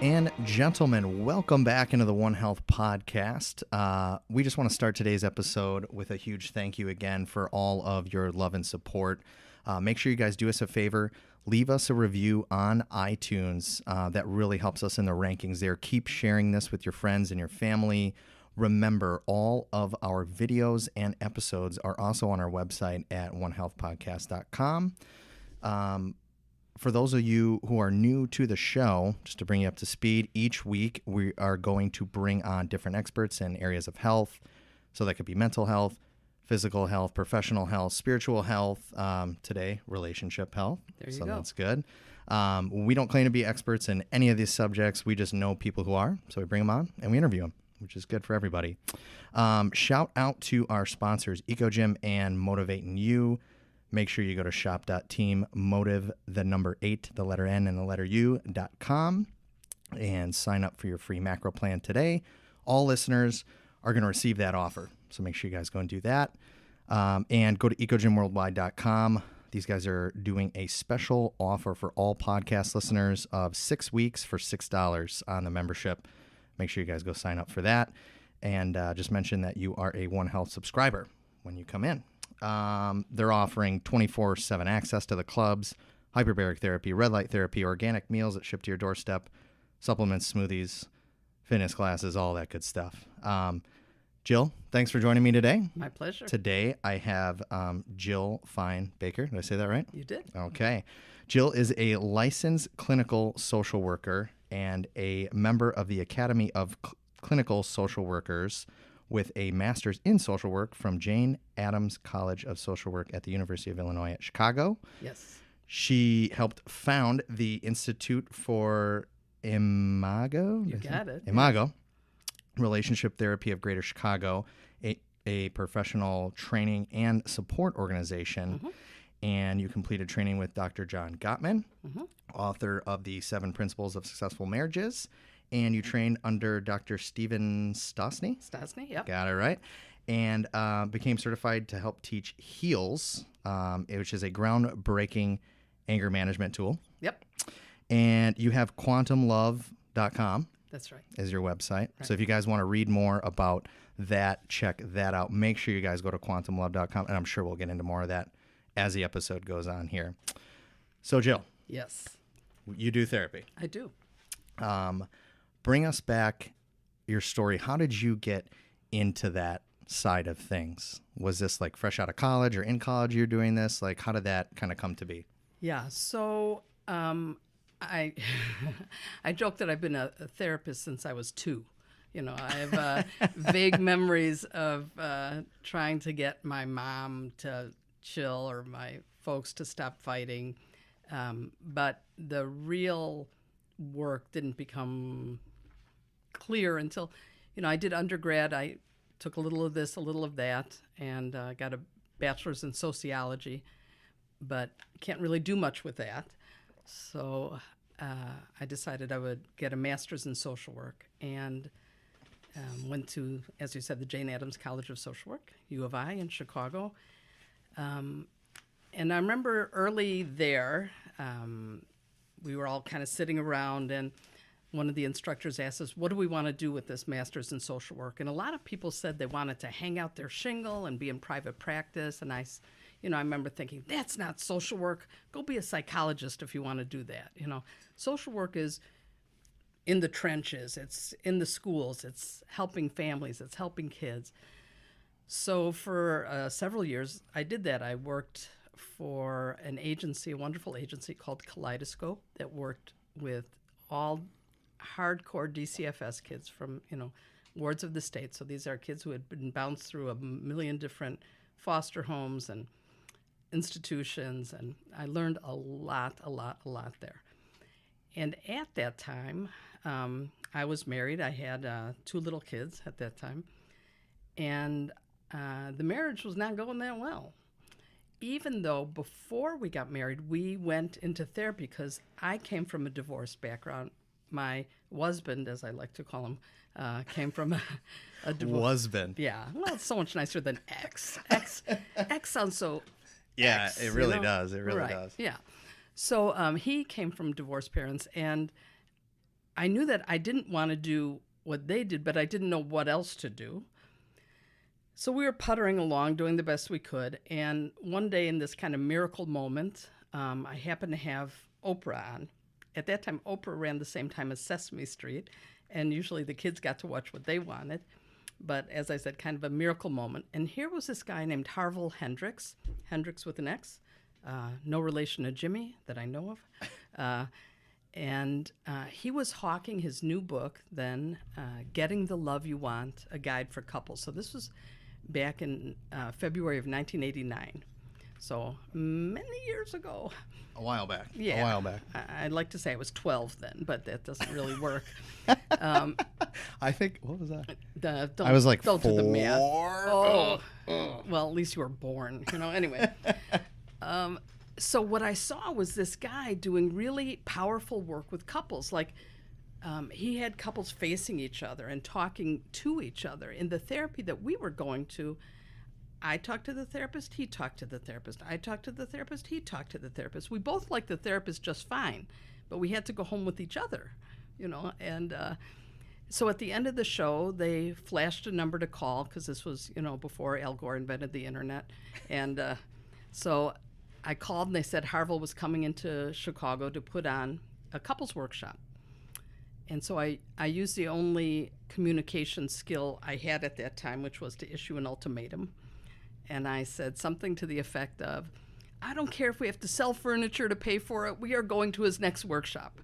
and gentlemen, welcome back into the One Health podcast. We just want to start today's episode with a huge thank you again for all of your love and support. Make sure you guys do us a favor. Leave us a review on iTunes. That really helps us in the rankings there. Keep sharing this with your friends and your family. Remember, all of our videos and episodes are also on our website at onehealthpodcast.com. For those of you who are new to the show, just to bring you up to speed, each week we are going to bring on different experts in areas of health. So that could be mental health, physical health, professional health, spiritual health, today, relationship health. There you go. go. That's good. We don't claim to be experts in any of these subjects. We just know people who are. So we bring them on and we interview them, which is good for everybody. Shout out to our sponsors, EcoGym and Motivating You. Make sure you go to shop.teammotive, the number 8, the letter N and the letter U.com, and sign up for your free macro plan today. All listeners are going to receive that offer. So make sure you guys go and do that. And go to ecogymworldwide.com. These guys are doing a special offer for all podcast listeners of 6 weeks for $6 on the membership. Make sure you guys go sign up for that. And just mention that you are a One Health subscriber when you come in. They're offering 24/7 access to the clubs, hyperbaric therapy, red light therapy, organic meals that ship to your doorstep, supplements, smoothies, fitness classes, all that good stuff. Jill, thanks for joining me today. My pleasure. Today I have Jill Fein Baker. Did I say that right? You did. Okay. Jill is a licensed clinical social worker and a member of the Academy of Clinical Social Workers with a master's in social work from Jane Addams College of Social Work at the University of Illinois at Chicago. Yes. She helped found the Institute for Imago. You got it. Imago, Relationship Therapy of Greater Chicago, a professional training and support organization. Mm-hmm. And you completed training with Dr. John Gottman, mm-hmm. author of the 7 Principles of Successful Marriages. And you trained under Dr. Stephen Stosny? Stosny, yep. Got it right. And became certified to help teach HEALS, which is a groundbreaking anger management tool. Yep. And you have quantumlove.com. That's right. Is your website. Right. So if you guys want to read more about that, check that out. Make sure you guys go to quantumlove.com. And I'm sure we'll get into more of that as the episode goes on here. So, Jill. Yes. You do therapy. I do. Bring us back your story. How did you get into that side of things? Was this like fresh out of college or in college you're doing this? Like, how did that kind of come to be? Yeah. So I I joke that I've been a therapist since I was 2. You know, I have vague memories of trying to get my mom to chill or my folks to stop fighting. But the real work didn't become clear until, I did undergrad. I took a little of this, a little of that, and got a bachelor's in sociology, but can't really do much with that. So I decided I would get a master's in social work and went to, as you said, the Jane Addams College of Social Work, U of I in Chicago. And I remember early there, we were all kind of sitting around, and one of the instructors asked us, what do we want to do with this master's in social work? And a lot of people said they wanted to hang out their shingle and be in private practice. And I remember thinking, that's not social work. Go be a psychologist if you want to do that. Social work is in the trenches. It's in the schools. It's helping families. It's helping kids. So for several years, I did that. I worked for an agency, a wonderful agency called Kaleidoscope that worked with all hardcore DCFS kids from, wards of the state. So these are kids who had been bounced through a million different foster homes and institutions, and I learned a lot there. And at that time, I was married. I had 2 little kids at that time, and the marriage was not going that well. Even though before we got married, we went into therapy because I came from a divorce background. My husband, as I like to call him, came from a divorce. Husband. Yeah. Well, it's so much nicer than ex. Ex sounds so. Yeah, ex, it really does. It really right. does. Yeah. So he came from divorced parents, and I knew that I didn't want to do what they did, but I didn't know what else to do. So we were puttering along, doing the best we could. And one day in this kind of miracle moment, I happened to have Oprah on. At that time, Oprah ran the same time as Sesame Street, and usually the kids got to watch what they wanted. But as I said, kind of a miracle moment. And here was this guy named Harville Hendrix with an X, no relation to Jimmy that I know of. And he was hawking his new book then, Getting the Love You Want, A Guide for Couples. So this was back in February of 1989. So many years ago. A while back. Yeah. A while back. I'd like to say I was 12 then, but that doesn't really work. I think, what was that? Don't, I was like don't 4. do the math. Oh. Well, at least you were born, anyway. So what I saw was this guy doing really powerful work with couples. Like he had couples facing each other and talking to each other. In the therapy that we were going to, I talked to the therapist, he talked to the therapist. I talked to the therapist, he talked to the therapist. We both liked the therapist just fine, but we had to go home with each other, And so at the end of the show, they flashed a number to call because this was, before Al Gore invented the internet. And so I called and they said Harville was coming into Chicago to put on a couples workshop. And so I used the only communication skill I had at that time, which was to issue an ultimatum. And I said something to the effect of, I don't care if we have to sell furniture to pay for it. We are going to his next workshop.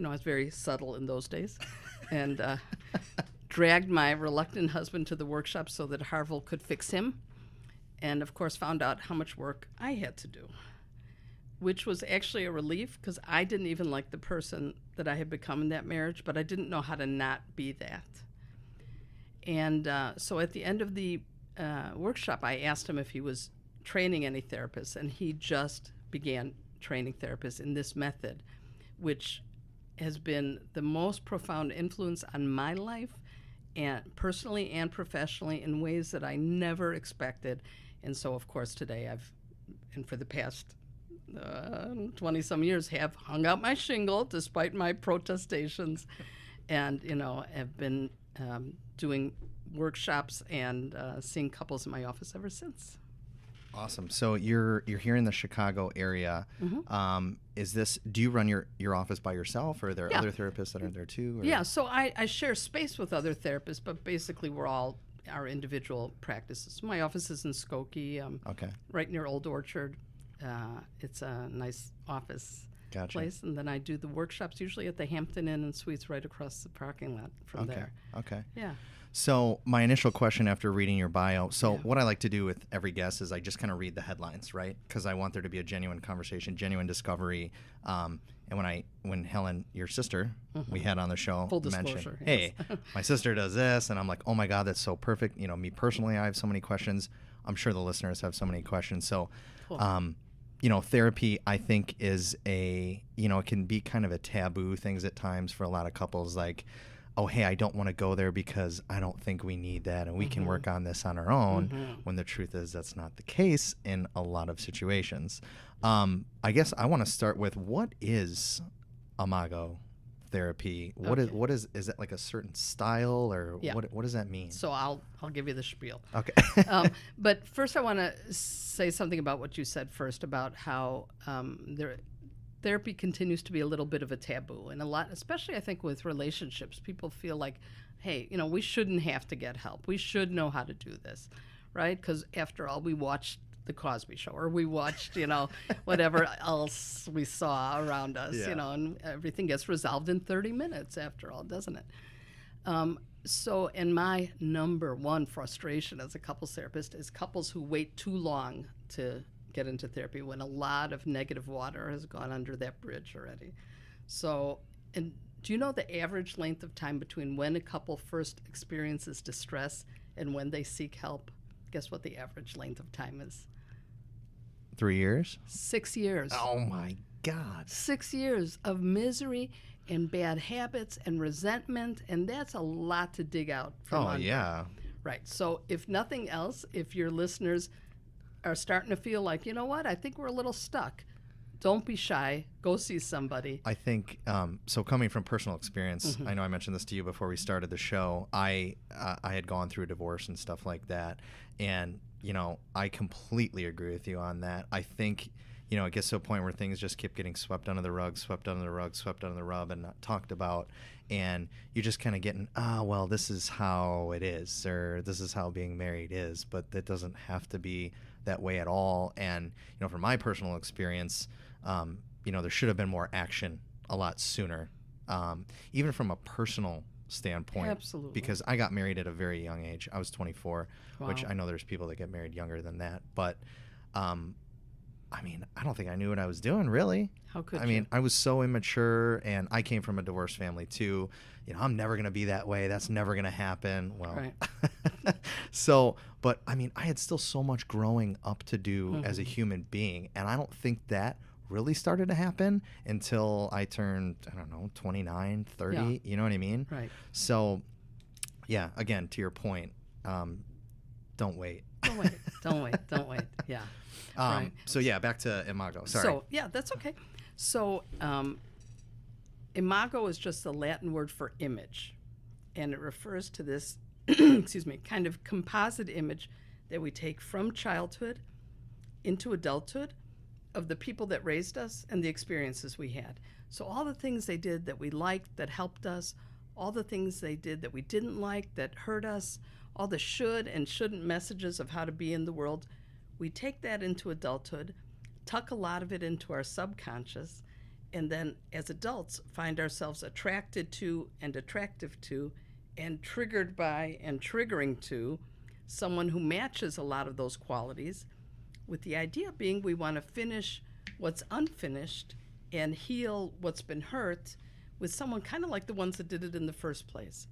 I was very subtle in those days. And dragged my reluctant husband to the workshop so that Harville could fix him. And, of course, found out how much work I had to do, which was actually a relief because I didn't even like the person that I had become in that marriage, but I didn't know how to not be that. And so at the end of the workshop, I asked him if he was training any therapists, and he just began training therapists in this method, which has been the most profound influence on my life, and personally and professionally, in ways that I never expected. And so, of course, today and for the past 20-some years, have hung out my shingle despite my protestations, and have been doing workshops and seeing couples in my office ever since. Awesome. So you're here in the Chicago area. Mm-hmm. Do you run your office by yourself, or are there other therapists that are there too? Or? Yeah, so I share space with other therapists, but basically we're all our individual practices. My office is in Skokie, right near Old Orchard. It's a nice office place, and then I do the workshops usually at the Hampton Inn and Suites right across the parking lot from there. Okay. Yeah. So my initial question after reading your bio, what I like to do with every guest is I just kind of read the headlines, right? Because I want there to be a genuine conversation, genuine discovery. And when Helen, your sister, we had on the show, full disclosure, mentioned, hey, my sister does this, and I'm like, oh my God, that's so perfect. Me personally, I have so many questions. I'm sure the listeners have so many questions. So, cool. Therapy, I think, is it can be kind of a taboo things at times for a lot of couples, like, oh, hey, I don't want to go there because I don't think we need that and we can work on this on our own, when the truth is that's not the case in a lot of situations. I guess I want to start with, what is Imago therapy? What is it like a certain style, or what does that mean? So I'll give you the spiel. Okay. But first I want to say something about what you said first about how therapy continues to be a little bit of a taboo, and a lot, especially I think with relationships, people feel like, hey, we shouldn't have to get help. We should know how to do this, right? Because after all, we watched The Cosby Show, or we watched, whatever else we saw around us, and everything gets resolved in 30 minutes after all, doesn't it? And my number one frustration as a couples therapist is couples who wait too long to get into therapy when a lot of negative water has gone under that bridge already. So, and do you know the average length of time between when a couple first experiences distress and when they seek help? Guess what the average length of time is? 3 years? 6 years. Oh my God. 6 years of misery and bad habits and resentment, and that's a lot to dig out from under. Yeah. Right. So if nothing else, if your listeners are starting to feel like, I think we're a little stuck, Don't be shy. Go see somebody. I think so. Coming from personal experience, I know I mentioned this to you before we started the show. I had gone through a divorce and stuff like that, and I completely agree with you on that. I think it gets to a point where things just keep getting swept under the rug, swept under the rug, swept under the rug, and not talked about. And you're just kind of getting, well, this is how it is, or this is how being married is. But that doesn't have to be that way at all. And from my personal experience, there should have been more action a lot sooner, even from a personal standpoint. Absolutely. Because I got married at a very young age. I was 24, Wow. which I know there's people that get married younger than that. But, I don't think I knew what I was doing, really. How could you? I was so immature, and I came from a divorced family, too. I'm never going to be that way. That's never going to happen. Well, Right. But I had still so much growing up to do as a human being. And I don't think that really started to happen until I turned, 29, 30. Yeah. You know what I mean? Right. So, yeah, again, to your point, don't wait. Don't wait. Yeah. Right. So, yeah, back to Imago. Sorry. So, yeah, that's okay. So, Imago is just the Latin word for image, and it refers to this, kind of composite image that we take from childhood into adulthood of the people that raised us and the experiences we had. So all the things they did that we liked, that helped us, all the things they did that we didn't like, that hurt us, all the should and shouldn't messages of how to be in the world, we take that into adulthood, tuck a lot of it into our subconscious, and then as adults find ourselves attracted to and attractive to and triggered by and triggering to someone who matches a lot of those qualities, with the idea being we want to finish what's unfinished and heal what's been hurt with someone kind of like the ones that did it in the first place.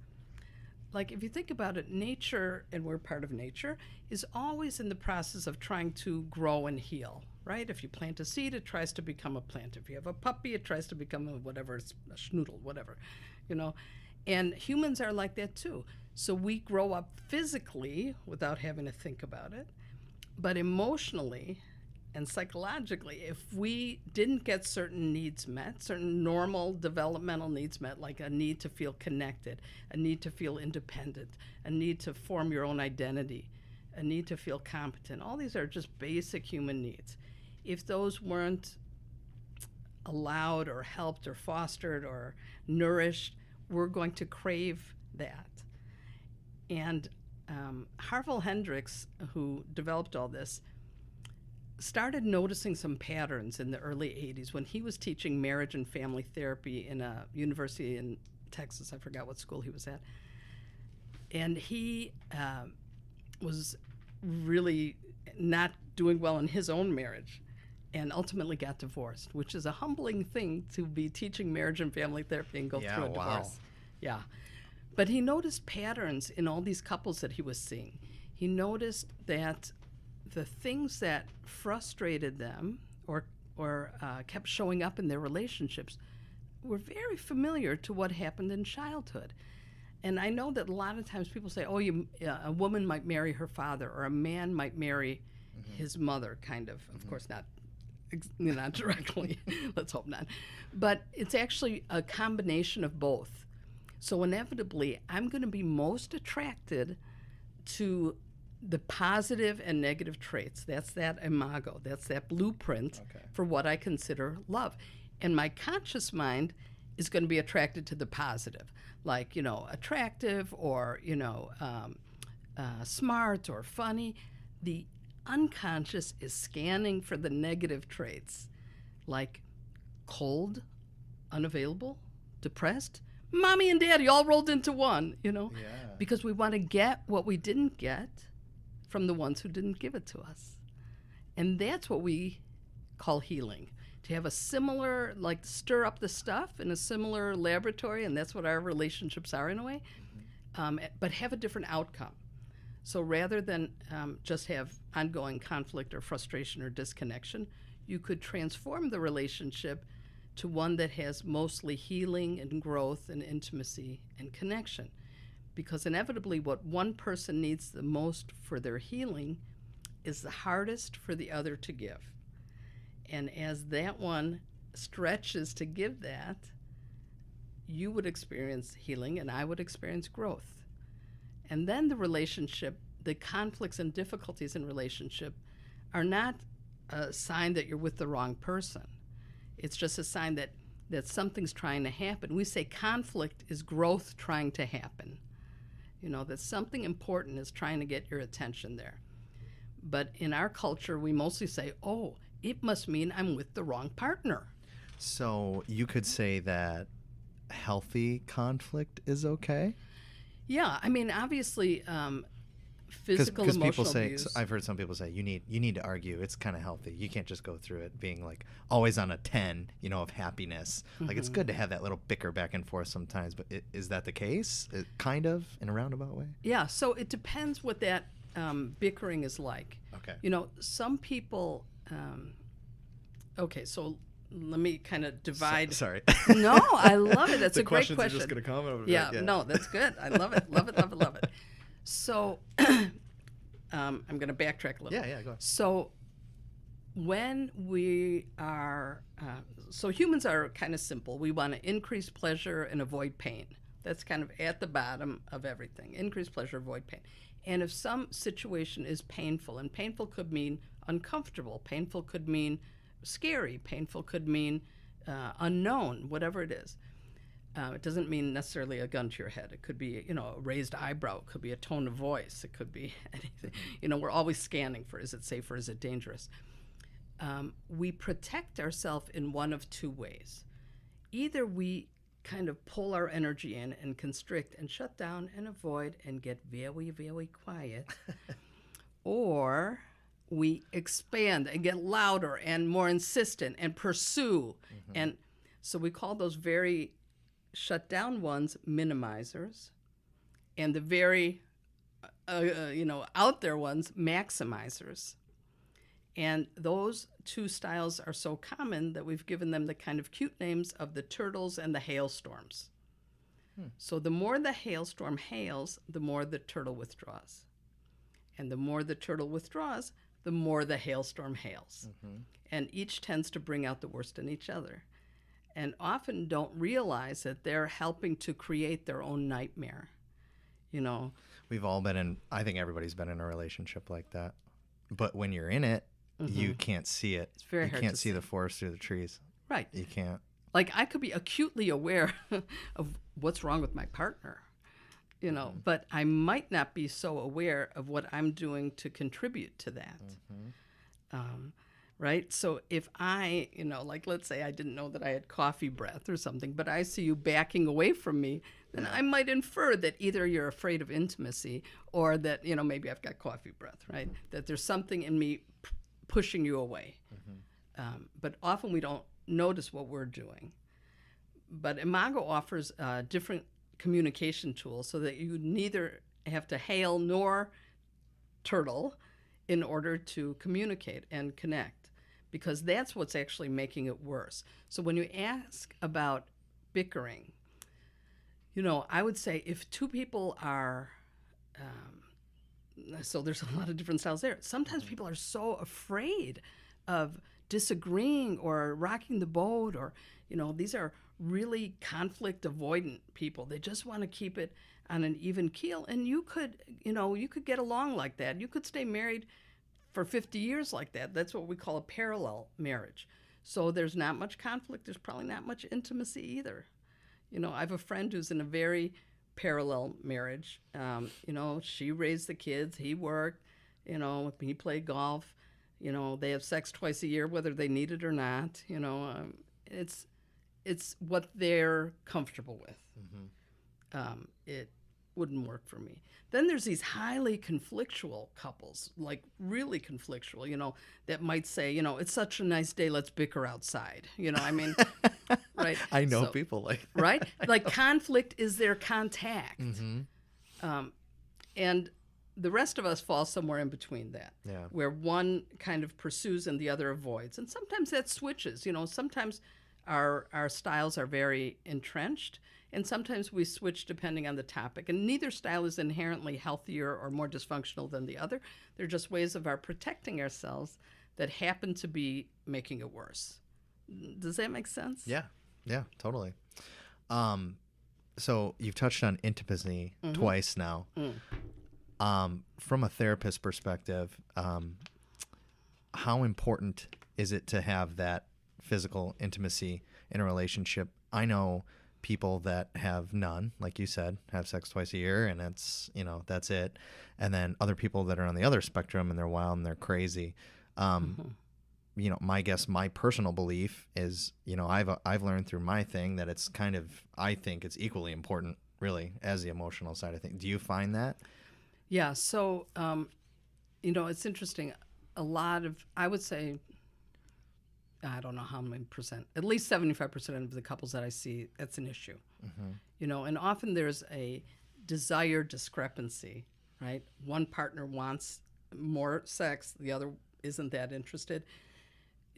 Like, if you think about it, nature, and we're part of nature, is always in the process of trying to grow and heal, right? If you plant a seed, it tries to become a plant. If you have a puppy, it tries to become a whatever, a schnoodle, whatever, And humans are like that too. So we grow up physically without having to think about it, but emotionally and psychologically, if we didn't get certain needs met, certain normal developmental needs met, like a need to feel connected, a need to feel independent, a need to form your own identity, a need to feel competent, all these are just basic human needs. If those weren't allowed or helped or fostered or nourished, we're going to crave that. And Harville Hendricks, who developed all this, started noticing some patterns in the early 80s when he was teaching marriage and family therapy in a university in Texas. I forgot what school he was at. And he was really not doing well in his own marriage and ultimately got divorced, which is a humbling thing to be teaching marriage and family therapy and go through a divorce. Yeah. But he noticed patterns in all these couples that he was seeing. He noticed that the things that frustrated them or kept showing up in their relationships were very familiar to what happened in childhood. And I know that a lot of times people say, a woman might marry her father, or a man might marry his mother, kind of. Of course, not directly. Let's hope not. But it's actually a combination of both. So inevitably, I'm going to be most attracted to the positive and negative traits. That's that imago. That's that blueprint for what I consider love. And my conscious mind is going to be attracted to the positive, like, attractive or, smart or funny. The unconscious is scanning for the negative traits, like cold, unavailable, depressed. Mommy and daddy all rolled into one, because we want to get what we didn't get from the ones who didn't give it to us. And that's what we call healing. To have a similar, stir up the stuff in a similar laboratory, and that's what our relationships are in a way, but have a different outcome. So rather than just have ongoing conflict or frustration or disconnection, you could transform the relationship to one that has mostly healing and growth and intimacy and connection. Because inevitably what one person needs the most for their healing is the hardest for the other to give. And as that one stretches to give that, you would experience healing and I would experience growth. And then the relationship, the conflicts and difficulties in relationship are not a sign that you're with the wrong person. It's just a sign that something's trying to happen. We say conflict is growth trying to happen. That something important is trying to get your attention there. But in our culture, we mostly say, oh, it must mean I'm with the wrong partner. So you could say that healthy conflict is okay? Yeah, I mean, obviously, physical, Because emotional people say, abuse. I've heard some people say, you need to argue. It's kind of healthy. You can't just go through it being like always on a 10, of happiness. Like it's good to have that little bicker back and forth sometimes. But is that the case? Kind of in a roundabout way? Yeah, so it depends what that bickering is like. Okay. Some people. Okay, so let me kind of divide. Sorry. No, I love it. That's a great question. The questions are just going to come over. Yeah, no, that's good. I love it, love it, love it, love it. So I'm going to backtrack a little. Yeah, go ahead. So when we are, so humans are kind of simple. We want to increase pleasure and avoid pain. That's kind of at the bottom of everything. Increase pleasure, avoid pain. And if some situation is painful, and painful could mean uncomfortable, painful could mean scary, painful could mean unknown, whatever it is. It doesn't mean necessarily a gun to your head. It could be, a raised eyebrow. It could be a tone of voice. It could be anything. We're always scanning for, is it safe or is it dangerous? We protect ourselves in one of two ways. Either we kind of pull our energy in and constrict and shut down and avoid and get very, very quiet, or we expand and get louder and more insistent and pursue. And so we call those very shut down ones minimizers, and the very out there ones maximizers. And those two styles are so common that we've given them the kind of cute names of the turtles and the hailstorms. So the more the hailstorm hails, the more the turtle withdraws. And the more the turtle withdraws, the more the hailstorm hails. And each tends to bring out the worst in each other. And often don't realize that they're helping to create their own nightmare. We've all been in, I think everybody's been in a relationship like that. But when you're in it, you can't see it. It's very hard You can't to see see. the forest through the trees. Right. You can't. Like I could be acutely aware of what's wrong with my partner, but I might not be so aware of what I'm doing to contribute to that. Right? So if I, like let's say I didn't know that I had coffee breath or something, but I see you backing away from me, then I might infer that either you're afraid of intimacy or that, maybe I've got coffee breath, right? That there's something in me pushing you away. But often we don't notice what we're doing. But Imago offers different communication tools so that you neither have to hail nor turtle in order to communicate and connect, because that's what's actually making it worse. So when you ask about bickering, I would say if two people are, so there's a lot of different styles there. Sometimes people are so afraid of disagreeing or rocking the boat, or, these are really conflict avoidant people. They just want to keep it on an even keel. And you could get along like that. You could stay married for 50 years like that. That's what we call a parallel marriage. So there's not much conflict. There's probably not much intimacy either. I have a friend who's in a very parallel marriage. She raised the kids. He worked. He played golf. They have sex twice a year, whether they need it or not. It's what they're comfortable with. It wouldn't work for me. Then there's these highly conflictual couples, like really conflictual, that might say, it's such a nice day, let's bicker outside. Right? I know people like that. Right? Like conflict is their contact. And the rest of us fall somewhere in between that, where one kind of pursues and the other avoids. And sometimes that switches. Sometimes our styles are very entrenched, and sometimes we switch depending on the topic. And neither style is inherently healthier or more dysfunctional than the other. They're just ways of our protecting ourselves that happen to be making it worse. Does that make sense? Yeah. Yeah, totally. So you've touched on intimacy twice now. From a therapist perspective, how important is it to have that physical intimacy in a relationship? I know people that have none, like you said, have sex twice a year, and it's, that's it. And then other people that are on the other spectrum, and they're wild and they're crazy. My personal belief is, I've learned through my thing that it's I think it's equally important, really, as the emotional side of things. Do you find that? Yeah. So, it's interesting. A lot of, I would say, I don't know how many percent, at least 75% of the couples that I see, that's an issue. And often there's a desire discrepancy, right? One partner wants more sex, the other isn't that interested.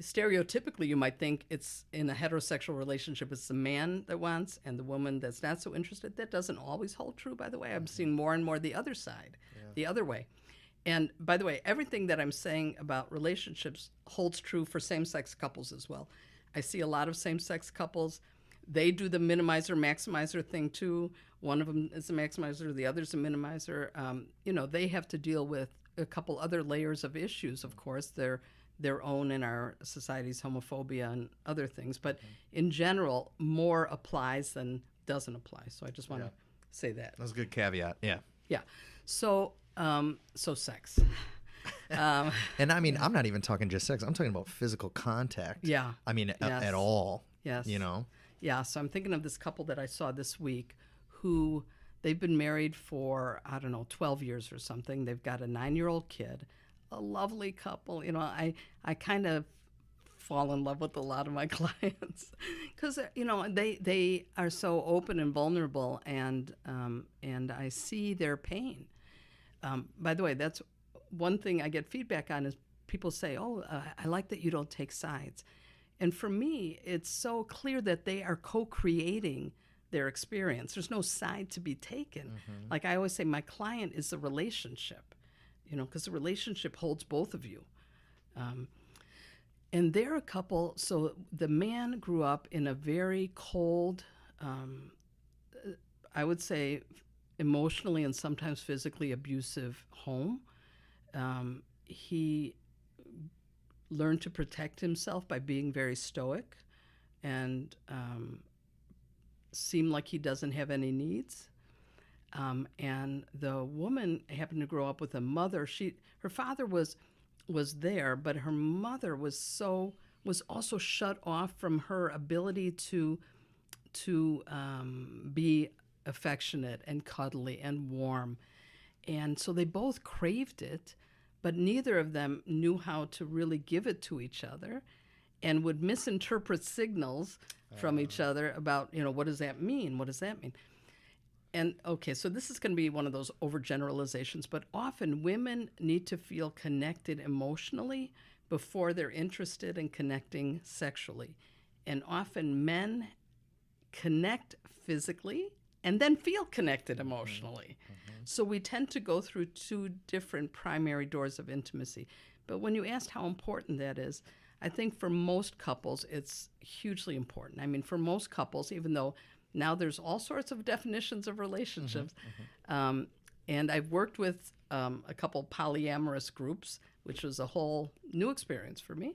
Stereotypically, you might think it's in a heterosexual relationship, it's the man that wants and the woman that's not so interested. That doesn't always hold true, by the way. I'm seeing more and more the other side, the other way. And by the way, everything that I'm saying about relationships holds true for same-sex couples as well. I see a lot of same-sex couples. They do the minimizer, maximizer thing too. One of them is a maximizer, the other's a minimizer. They have to deal with a couple other layers of issues, of course. Their own in our society's homophobia and other things. But in general, more applies than doesn't apply. So I just want to say that. That's a good caveat. Yeah. Yeah. So sex. And I mean, I'm not even talking just sex. I'm talking about physical contact. Yeah. I mean, at all. Yes. Yeah, so I'm thinking of this couple that I saw this week who they've been married for, 12 years or something. They've got a 9-year-old kid. A lovely couple. I kind of fall in love with a lot of my clients because they are so open and vulnerable, and I see their pain. By the way, that's one thing I get feedback on is people say, I like that you don't take sides. And for me, it's so clear that they are co-creating their experience. There's no side to be taken. Like I always say, my client is the relationship. Because the relationship holds both of you. And they're a couple, so the man grew up in a very cold, I would say emotionally and sometimes physically abusive home. He learned to protect himself by being very stoic and seemed like he doesn't have any needs. And the woman happened to grow up with a mother. Her father was there, but her mother was also shut off from her ability to be affectionate and cuddly and warm. And so they both craved it, but neither of them knew how to really give it to each other, and would misinterpret signals from each other about, what does that mean? What does that mean? And okay, so this is going to be one of those overgeneralizations, but often women need to feel connected emotionally before they're interested in connecting sexually. And often men connect physically and then feel connected emotionally. So we tend to go through two different primary doors of intimacy. But when you asked how important that is, I think for most couples, it's hugely important. I mean, for most couples, even though now there's all sorts of definitions of relationships. And I've worked with a couple polyamorous groups, which was a whole new experience for me.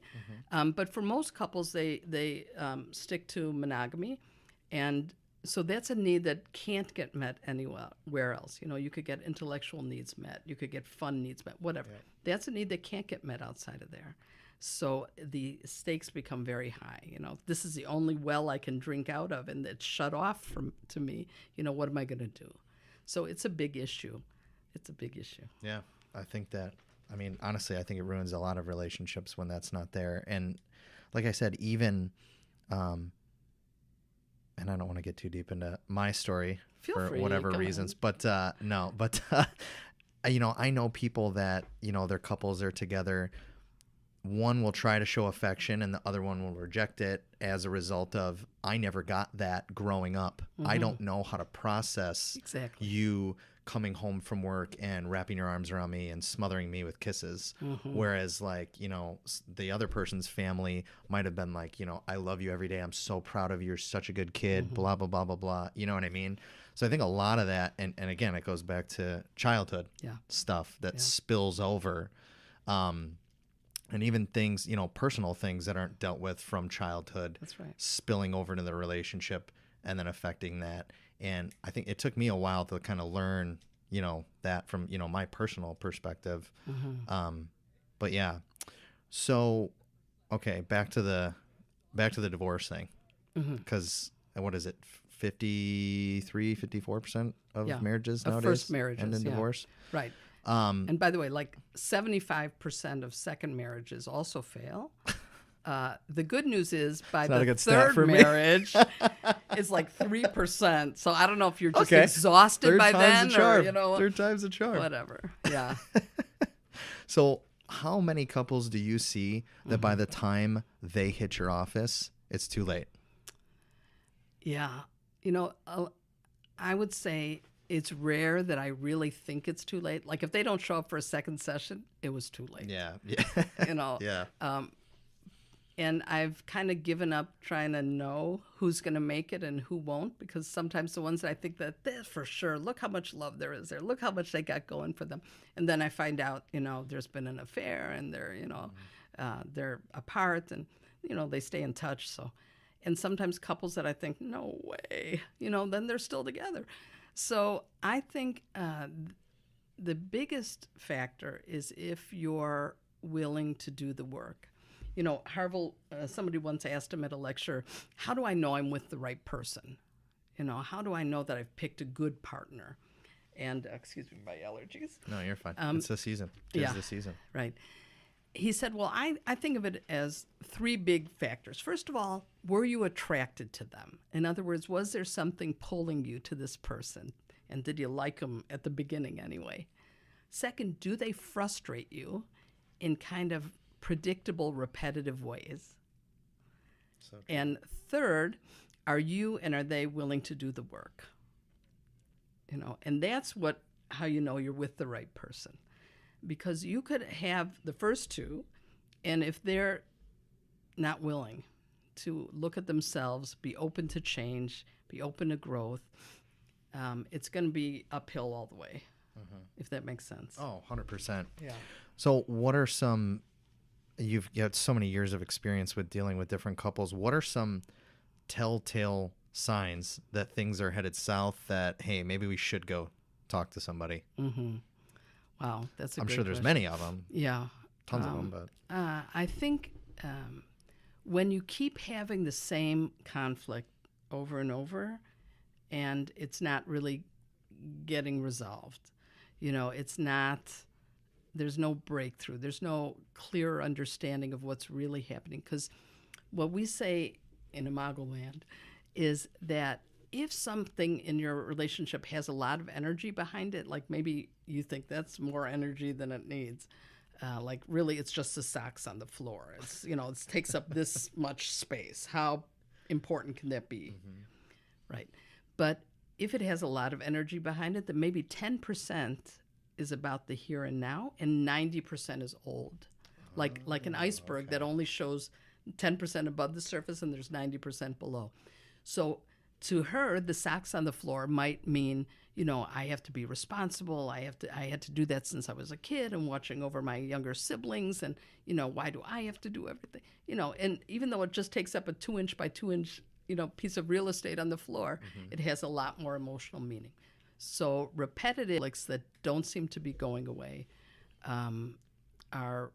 But for most couples, they stick to monogamy. And so that's a need that can't get met anywhere else. You could get intellectual needs met. You could get fun needs met, whatever. Yeah. That's a need that can't get met outside of there. So the stakes become very high. This is the only well I can drink out of, and it's shut off to me. What am I going to do? So it's a big issue. It's a big issue. Yeah, I think that. I mean, honestly, I think it ruins a lot of relationships when that's not there. And like I said, even, and I don't want to get too deep into my story for whatever reasons, but I know people that their couples are together. One will try to show affection and the other one will reject it as a result of, I never got that growing up. I don't know how to process you coming home from work and wrapping your arms around me and smothering me with kisses. Whereas like, the other person's family might have been like, I love you every day. I'm so proud of you. You're such a good kid, blah, blah, blah, blah, blah. You know what I mean? So I think a lot of that, and again, it goes back to childhood stuff that spills over. And even things, personal things that aren't dealt with from childhood, That's right. spilling over into the relationship and then affecting that. And I think it took me a while to kind of learn, that from, my personal perspective. But yeah. So, okay, back to the divorce thing. Because what is it? 54% of marriages nowadays first marriages end in divorce. Right. And by the way, like 75% of second marriages also fail. The good news is by the third marriage, it's like 3%. So I don't know if you're just exhausted by then or, Third time's a charm. Whatever. Yeah. So how many couples do you see that by the time they hit your office, it's too late? Yeah. I would say it's rare that I really think it's too late. Like if they don't show up for a second session, it was too late. Yeah. Yeah. And I've kind of given up trying to know who's going to make it and who won't, because sometimes the ones that I think that this for sure, look how much love there is there. Look how much they got going for them. And then I find out, there's been an affair and they're apart and, they stay in touch. So, and sometimes couples that I think, no way, then they're still together. So I think the biggest factor is if you're willing to do the work. Harville, somebody once asked him at a lecture, how do I know I'm with the right person? How do I know that I've picked a good partner? And, excuse me, my allergies. No, you're fine. It's the season. It's the season. Right. He said, well, I think of it as three big factors. First of all, were you attracted to them? In other words, was there something pulling you to this person? And did you like them at the beginning anyway? Second, do they frustrate you in kind of predictable, repetitive ways? So true. And third, are they willing to do the work? And that's how you know you're with the right person. Because you could have the first two, and if they're not willing to look at themselves, be open to change, be open to growth, it's going to be uphill all the way, if that makes sense. Oh, 100%. Yeah. So what are you've got so many years of experience with dealing with different couples. What are some telltale signs that things are headed south, that, hey, maybe we should go talk to somebody? Wow, that's a I'm great sure there's question. many of them. Yeah. Tons of them, but. I think when you keep having the same conflict over and over, and it's not really getting resolved, there's no breakthrough. There's no clear understanding of what's really happening. Because what we say in Imago land is that if something in your relationship has a lot of energy behind it, like maybe you think that's more energy than it needs, like really it's just the socks on the floor. It's, it takes up this much space. How important can that be? Right. But if it has a lot of energy behind it, then maybe 10% is about the here and now, and 90% is old. Like an iceberg that only shows 10% above the surface and there's 90% below. So to her, the socks on the floor might mean, I have to be responsible. I had to do that since I was a kid and watching over my younger siblings. And, why do I have to do everything? And even though it just takes up a 2-inch by 2-inch, piece of real estate on the floor, it has a lot more emotional meaning. So repetitive conflicts that don't seem to be going away are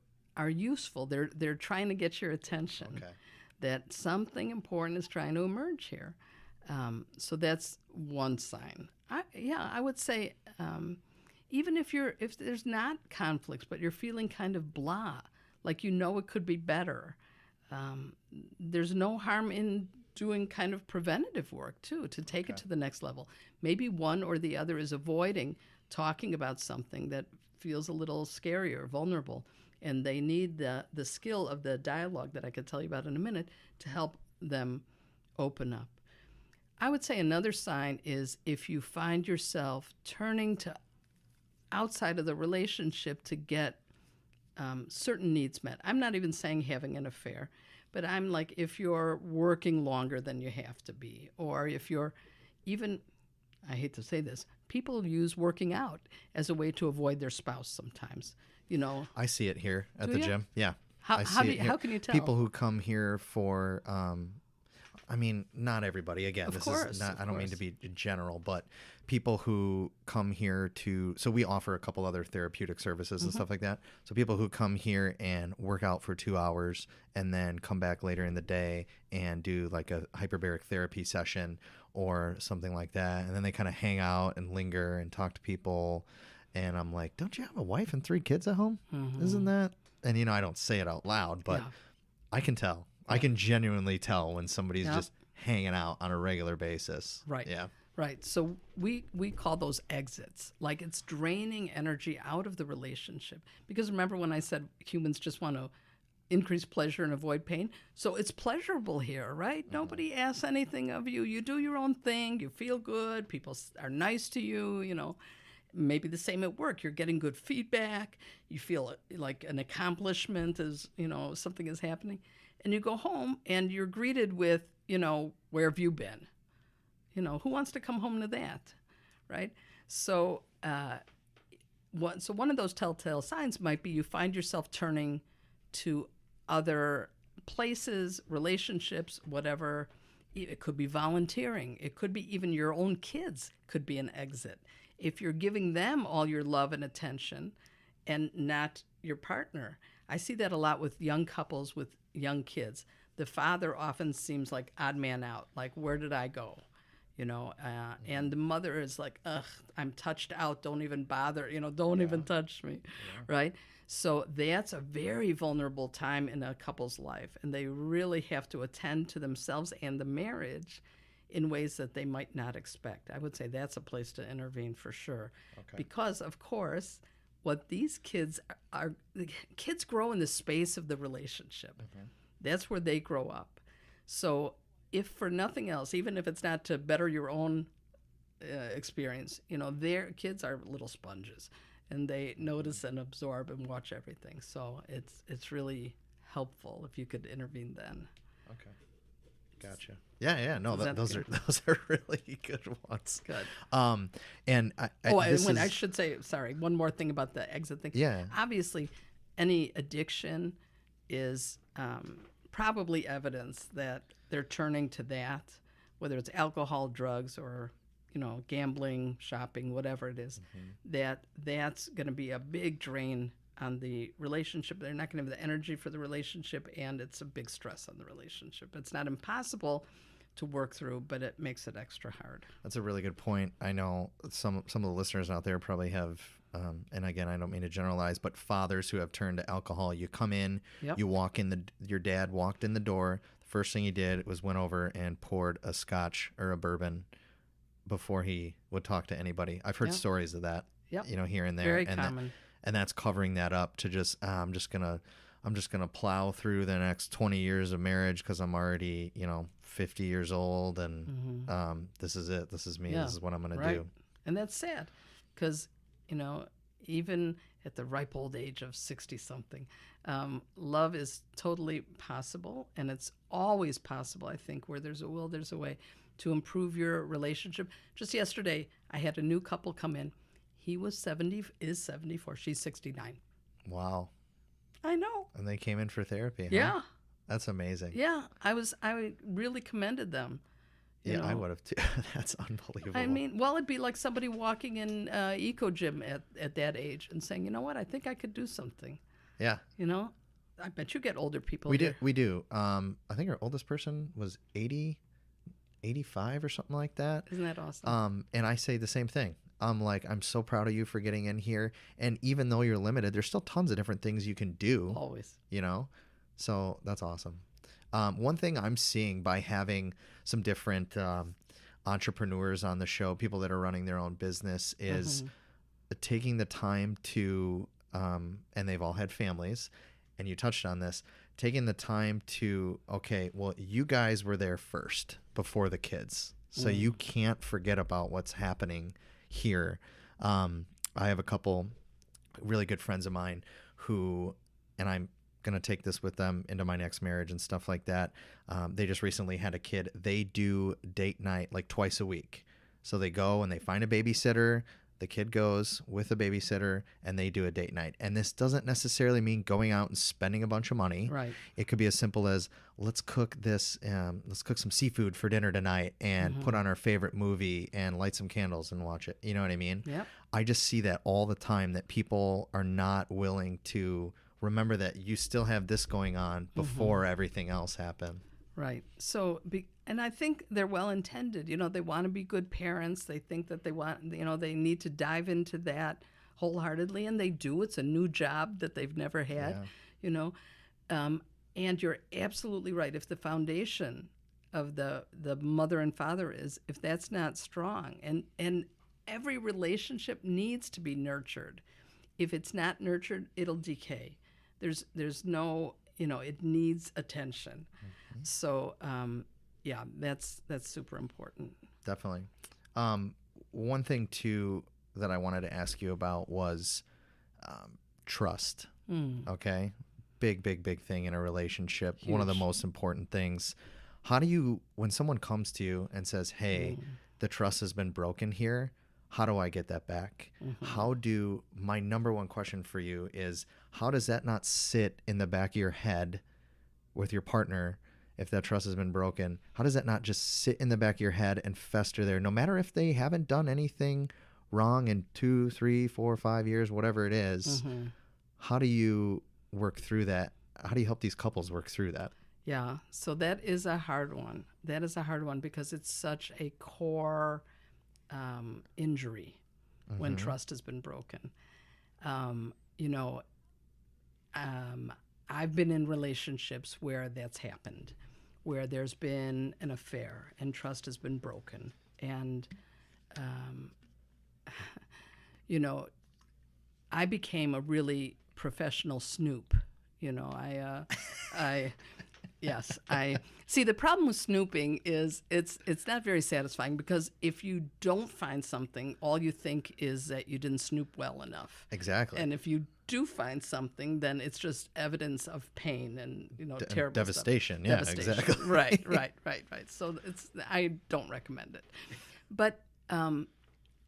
useful. They're trying to get your attention. Okay. That something important is trying to emerge here. So that's one sign. I would say even if there's not conflicts, but you're feeling kind of blah, like it could be better, there's no harm in doing kind of preventative work too, to take it to the next level. Maybe one or the other is avoiding talking about something that feels a little scary or vulnerable, and they need the skill of the dialogue that I could tell you about in a minute to help them open up. I would say another sign is if you find yourself turning to outside of the relationship to get certain needs met. I'm not even saying having an affair, but I'm like, if you're working longer than you have to be, or if you're even, I hate to say this, people use working out as a way to avoid their spouse sometimes. You know, I see it here at Do the ya? gym. Yeah. How I how, see do it you, here. how can you tell? People who come here for, I mean, not everybody. Again, Of this course, is not. of I don't mean to course. be general, but people who come here to. So we offer a couple other therapeutic services and stuff like that. So people who come here and work out for 2 hours and then come back later in the day and do like a hyperbaric therapy session or something like that, and then they kind of hang out and linger and talk to people. And I'm like, don't you have a wife and 3 kids at home? Isn't that? And I don't say it out loud, but Yeah. I can tell. I can genuinely tell when somebody's Yeah. just hanging out on a regular basis. Right. Yeah. Right. So we call those exits. Like it's draining energy out of the relationship. Because remember when I said humans just want to increase pleasure and avoid pain? So it's pleasurable here, right? Nobody asks anything of you. You do your own thing. You feel good. People are nice to you, Maybe the same at work. You're getting good feedback. You feel like an accomplishment is, something is happening. And you go home and you're greeted with, where have you been? Who wants to come home to that, right? So, one of those telltale signs might be you find yourself turning to other places, relationships, whatever. It could be volunteering. It could be even your own kids could be an exit. If you're giving them all your love and attention and not your partner. I see that a lot with young couples with young kids. The father often seems like odd man out, like, where did I go? And the mother is like, ugh, I'm touched out. Don't even bother, don't even touch me, right? So that's a very vulnerable time in a couple's life. And they really have to attend to themselves and the marriage in ways that they might not expect. I would say that's a place to intervene for sure. Okay. Because, of course, what these kids are, the kids grow in the space of the relationship. That's where they grow up. So if for nothing else, even if it's not to better your own experience, their kids are little sponges and they notice and absorb and watch everything. So it's really helpful if you could intervene then. Okay. Gotcha. Yeah. No, Is that those good? are really good ones. Good. And I should say, sorry, one more thing about the exit thing. Yeah. Obviously, any addiction is probably evidence that they're turning to that, whether it's alcohol, drugs, or gambling, shopping, whatever it is. That's going to be a big drain on the relationship. They're not going to have the energy for the relationship, and it's a big stress on the relationship. It's not impossible to work through, but it makes it extra hard. That's a really good point. I know some of the listeners out there probably have, and again, I don't mean to generalize, but fathers who have turned to alcohol. You come in, Yep. you walk in, your dad walked in the door. The first thing he did was went over and poured a scotch or a bourbon before he would talk to anybody. I've heard Yep. stories of that, Yep. here and there. Very and common. and that's covering that up to just, I'm just gonna plow through the next 20 years of marriage because I'm already 50 years old, and this is it. This is me. Yeah, This is what I'm gonna right. do. And that's sad because, even at the ripe old age of 60 something, love is totally possible. And it's always possible, I think, where there's a will, there's a way to improve your relationship. Just yesterday, I had a new couple come in. He is 74. She's 69. Wow. I know. And they came in for therapy. Huh? Yeah. That's amazing. Yeah. I really commended them. Yeah, I would have too. That's unbelievable. I mean, well, it'd be like somebody walking in Eco Gym at that age and saying, you know what, I think I could do something. Yeah. I bet you get older people We here. do. We do. I think our oldest person was 80, 85 or something like that. Isn't that awesome? And I say the same thing. I'm like, I'm so proud of you for getting in here. And even though you're limited, there's still tons of different things you can do. Always. So that's awesome. One thing I'm seeing by having some different entrepreneurs on the show, people that are running their own business, is taking the time to, and they've all had families, and you touched on this, taking the time to, okay, well, you guys were there first before the kids. So you can't forget about what's happening here. I have a couple really good friends of mine who, and I'm going to take this with them into my next marriage and stuff like that. They just recently had a kid. They do date night like twice a week. So they go and they find a babysitter. The kid goes with a babysitter and they do a date night. And this doesn't necessarily mean going out and spending a bunch of money. Right. It could be as simple as let's cook some seafood for dinner tonight and put on our favorite movie and light some candles and watch it. You know what I mean? Yeah. I just see that all the time, that people are not willing to remember that you still have this going on before everything else happened. Right. So, and I think they're well intended. You know, they want to be good parents. They think that they want, you know, they need to dive into that wholeheartedly, and they do. It's a new job that they've never had, you know. And you're absolutely right. If the foundation of the mother and father if that's not strong, and every relationship needs to be nurtured. If it's not nurtured, it'll decay. There's no, you know, it needs attention. So, yeah, that's super important. Definitely. One thing too that I wanted to ask you about was trust. Okay, big thing in a relationship. Huge. One of the most important things. How do you, when someone comes to you and says, "Hey, the trust has been broken here. How do I get that back?" My number one question for you is, how does that not sit in the back of your head with your partner? If that trust has been broken, how does that not just sit in the back of your head and fester there, no matter if they haven't done anything wrong in 2, 3, 4, 5 years, whatever it is? How do you work through that? How do you help these couples work through that? Yeah, so that is a hard one. That is a hard one because it's such a core injury when trust has been broken. You know, I've been in relationships where that's happened, where there's been an affair and trust has been broken. And, you know, I became a really professional snoop. You know, I see the problem with snooping is it's not very satisfying, because if you don't find something, all you think is that you didn't snoop well enough. Exactly. And if you do find something, then it's just evidence of pain and, you know, terrible devastation. Stuff. Yeah, devastation. exactly. Right. So I don't recommend it. But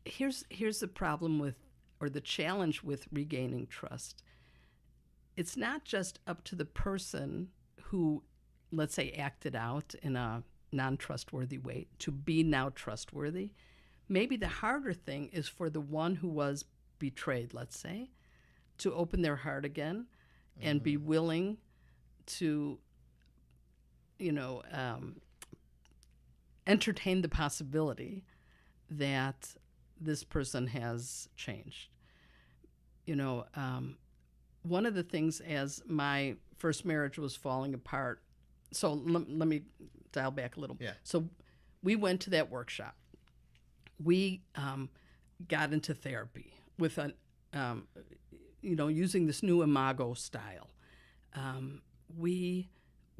here's the problem with, or the challenge with, regaining trust. It's not just up to the person who, let's say, acted out in a non-trustworthy way to be now trustworthy. Maybe the harder thing is for the one who was betrayed, let's say, to open their heart again and be willing to, you know, entertain the possibility that this person has changed. You know, one of the things, as my first marriage was falling apart, so let me dial back a little. Yeah. So we went to that workshop. We got into therapy with you know, using this new Imago style. We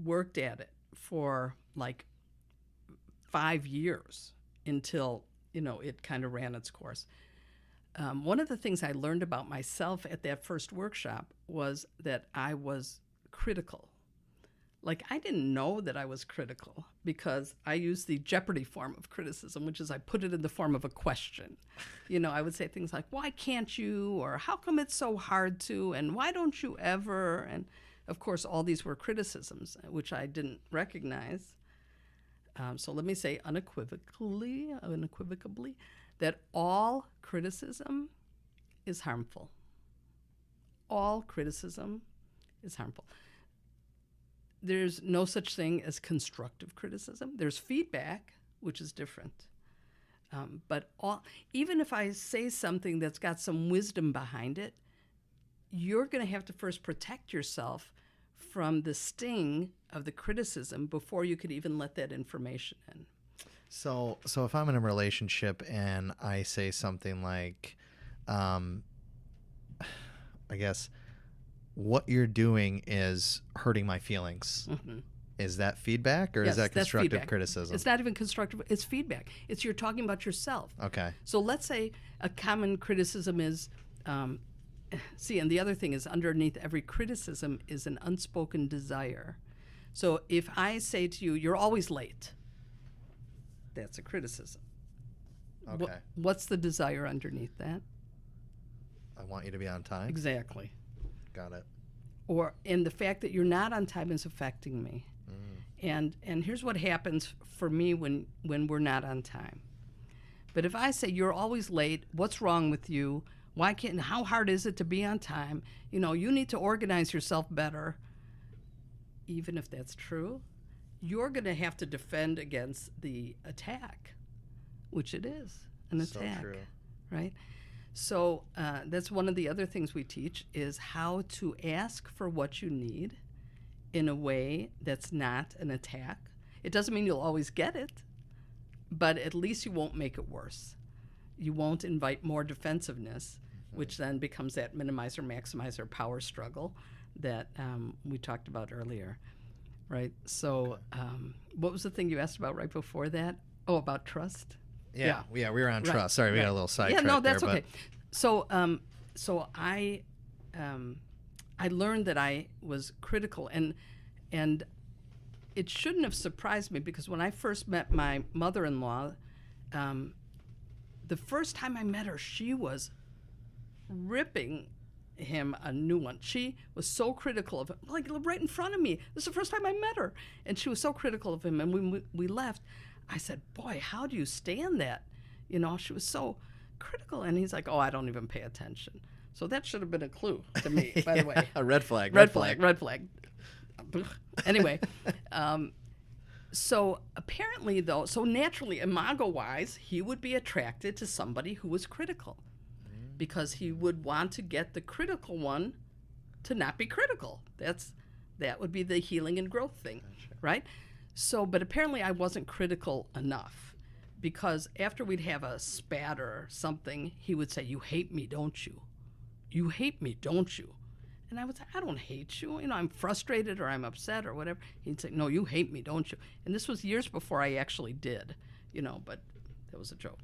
worked at it for like 5 years until, you know, it kind of ran its course. One of the things I learned about myself at that first workshop was that I was critical. Like, I didn't know that I was critical because I used the Jeopardy form of criticism, which is I put it in the form of a question. You know, I would say things like, why can't you? Or how come it's so hard to? And why don't you ever? And of course, all these were criticisms, which I didn't recognize. So let me say unequivocally, that all criticism is harmful. All criticism is harmful. There's no such thing as constructive criticism. There's feedback, which is different. But even if I say something that's got some wisdom behind it, you're going to have to first protect yourself from the sting of the criticism before you could even let that information in. So if I'm in a relationship and I say something like, I guess, what you're doing is hurting my feelings. Is that feedback or Yes, is that that's constructive feedback. criticism? It's not even constructive. It's feedback. It's you're talking about yourself. Okay. So let's say a common criticism is, and the other thing is underneath every criticism is an unspoken desire. So if I say to you, you're always late, that's a criticism. Okay. What's the desire underneath that? I want you to be on time. Exactly. Got it. And the fact that you're not on time is affecting me. And here's what happens for me when we're not on time. But if I say you're always late, what's wrong with you? How hard is it to be on time? You need to organize yourself better. Even if that's true, you're going to have to defend against the attack, which it is an attack, true. right? So that's one of the other things we teach is how to ask for what you need in a way that's not an attack. It doesn't mean you'll always get it, but at least you won't make it worse. You won't invite more defensiveness, which then becomes that minimizer maximizer power struggle that we talked about earlier, right? So what was the thing you asked about right before that? Oh, about trust? Yeah, we were on Right, trust. Sorry, we got a little sidetracked. Yeah, no, that's there, okay. So I learned that I was critical, and it shouldn't have surprised me because when I first met my mother-in-law, the first time I met her, she was ripping him a new one. She was so critical of him, like right in front of me. This is the first time I met her, and she was so critical of him. And when we left, I said, "Boy, how do you stand that?" She was so critical, and he's like, "Oh, I don't even pay attention." So that should have been a clue to me, by the way. A red flag. Red flag. Anyway, so apparently, though, so naturally, Imago-wise, he would be attracted to somebody who was critical because he would want to get the critical one to not be critical. That would be the healing and growth thing, right? So, but apparently I wasn't critical enough because after we'd have a spat or something, he would say, "You hate me, don't you? You hate me, don't you?" And I would say, "I don't hate you. I'm frustrated or I'm upset or whatever." He'd say, "No, you hate me, don't you?" And this was years before I actually did, but that was a joke.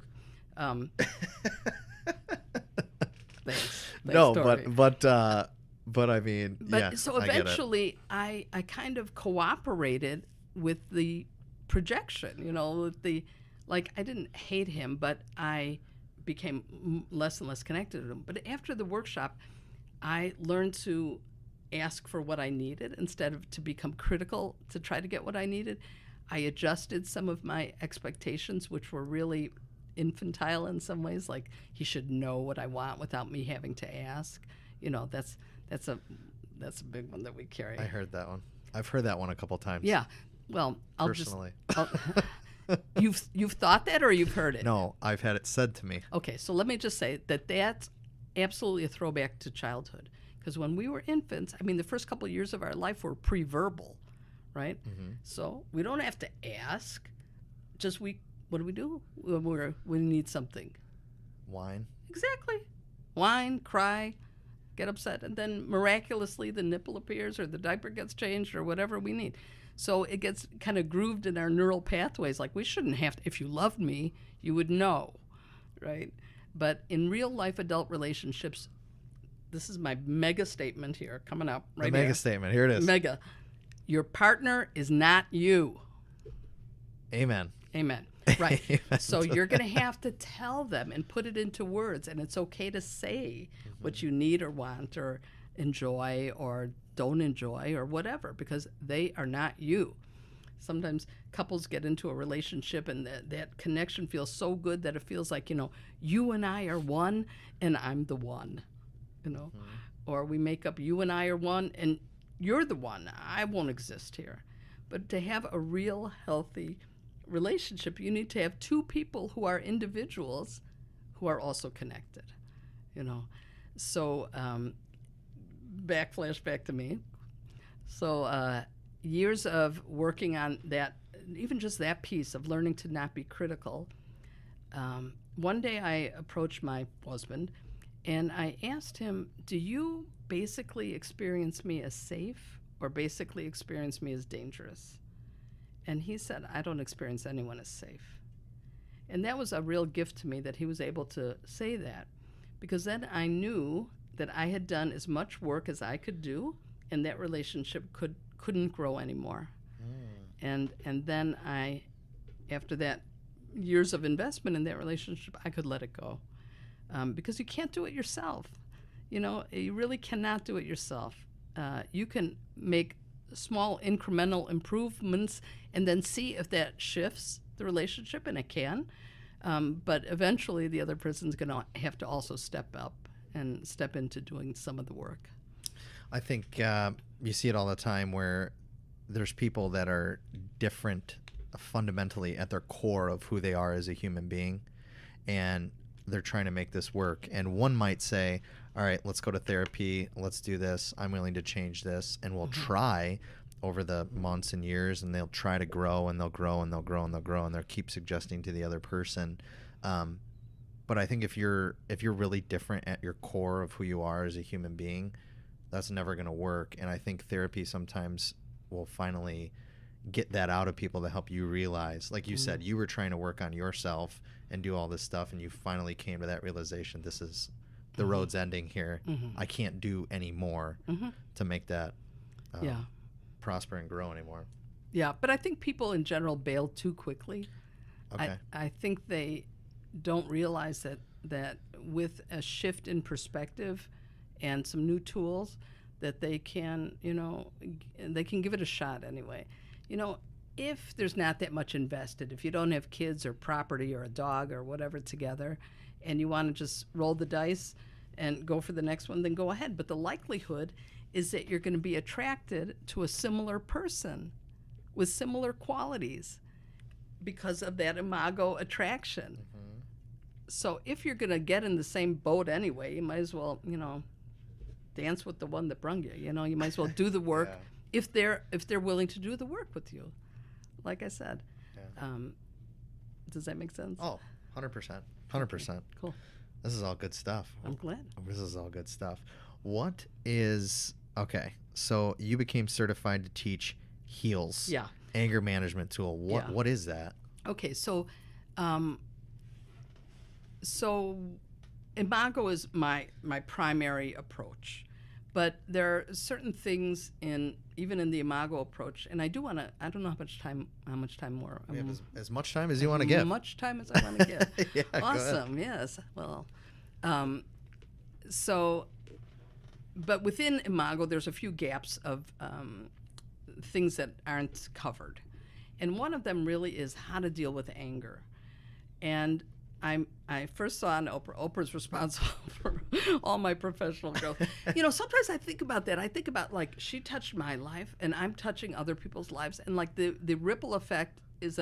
Thanks. No, story. but I mean, yeah. So eventually I kind of cooperated with the projection, I didn't hate him, but I became less and less connected to him. But after the workshop, I learned to ask for what I needed instead of to become critical to try to get what I needed. I adjusted some of my expectations, which were really infantile in some ways, like he should know what I want without me having to ask. That's a big one that we carry. I heard that one. I've heard that one a couple times. Yeah. Well, personally. You've thought that or you've heard it? No, I've had it said to me. Okay, so let me just say that's absolutely a throwback to childhood. Because when we were infants, the first couple of years of our life were pre-verbal, right? Mm-hmm. So we don't have to ask. What do? We need something. Whine. Exactly. Whine, cry, get upset, and then miraculously the nipple appears or the diaper gets changed or whatever we need. So it gets kind of grooved in our neural pathways. Like we shouldn't have to, if you loved me, you would know, right? But in real life adult relationships, this is my mega statement here coming up right the mega here. statement. Here it is. Mega. Your partner is not you. Amen. Right. Amen. So you're going to have to tell them and put it into words. And it's okay to say what you need or want or enjoy or don't enjoy or whatever, because they are not you. Sometimes couples get into a relationship and that connection feels so good that it feels like, you and I are one and I'm the one, or we make up you and I are one and you're the one. I won't exist here. But to have a real healthy relationship, you need to have two people who are individuals who are also connected, So flashback to me. So years of working on that, even just that piece of learning to not be critical. One day I approached my husband and I asked him, "Do you basically experience me as safe or basically experience me as dangerous?" And he said, I don't experience anyone as safe. And that was a real gift to me that he was able to say that, because then I knew that I had done as much work as I could do, and that relationship couldn't grow anymore. And then I, after that years of investment in that relationship, I could let it go, because you can't do it yourself. You know, you really cannot do it yourself. You can make small incremental improvements and then see if that shifts the relationship, and it can. But eventually the other person's going to have to also step up and step into doing some of the work. I think you see it all the time where there's people that are different fundamentally at their core of who they are as a human being, and they're trying to make this work. And one might say, all right, let's go to therapy, let's do this, I'm willing to change this, and we'll try over the months and years, and they'll try to grow, and they'll grow, and they'll grow, and they'll grow, and they'll keep suggesting to the other person. But I think if you're really different at your core of who you are as a human being, that's never going to work. And I think therapy sometimes will finally get that out of people to help you realize, like you said, you were trying to work on yourself and do all this stuff, and you finally came to that realization, this is the road's ending here. I can't do any more to make that prosper and grow anymore. Yeah, but I think people in general bail too quickly. Okay. I think they don't realize that with a shift in perspective and some new tools, that they can, they can give it a shot anyway. If there's not that much invested, if you don't have kids or property or a dog or whatever together, and you want to just roll the dice and go for the next one, then go ahead. But the likelihood is that you're going to be attracted to a similar person with similar qualities because of that Imago attraction. So if you're going to get in the same boat anyway, you might as well, dance with the one that brung you. You might as well do the work if they're willing to do the work with you. Like I said. Yeah. Does that make sense? Oh, 100%. 100%. Okay, cool. This is all good stuff. I'm glad. This is all good stuff. So you became certified to teach HEALS. Yeah. Anger management tool. What is that? Okay, so Imago is my primary approach, but there are certain things even in the Imago approach, and I don't know how much time more. We have as much time as you want to give. As much time as I want to give. Yeah, awesome. Yes. Well, but within Imago, there's a few gaps of things that aren't covered, and one of them really is how to deal with anger. And I first saw on Oprah. Oprah's responsible for all my professional growth. Sometimes I think about that. I think about, like, she touched my life, and I'm touching other people's lives, and like the ripple effect is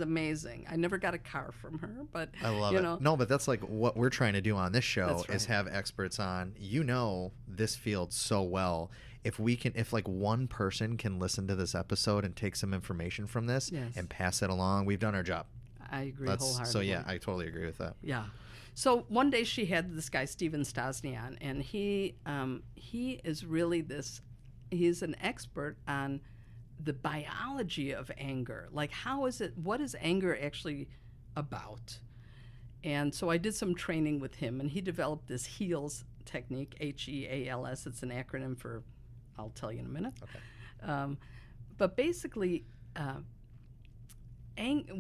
amazing. I never got a car from her, but I love it. No, but that's like what we're trying to do on this show. That's right. Is have experts on. This field so well. If like one person can listen to this episode and take some information from this and pass it along, we've done our job. I agree wholeheartedly. So yeah, I totally agree with that. Yeah. So one day she had this guy Stephen Stosny on, and he is really he's an expert on the biology of anger. Like, what is anger actually about? And so I did some training with him, and he developed this HEALS technique, HEALS. It's an acronym for, I'll tell you in a minute. Okay. But basically,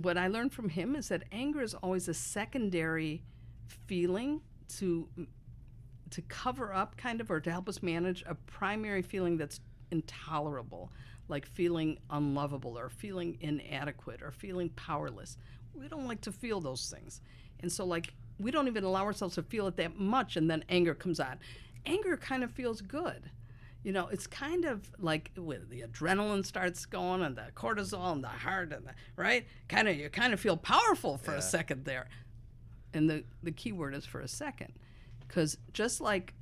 what I learned from him is that anger is always a secondary feeling to cover up or to help us manage a primary feeling that's intolerable, like feeling unlovable or feeling inadequate or feeling powerless. We don't like to feel those things. And so, like, we don't even allow ourselves to feel it that much, and then anger comes on. Anger kind of feels good. It's kind of like when the adrenaline starts going and the cortisol and the heart and you kind of feel powerful for a second there. And the key word is for a second, because just like,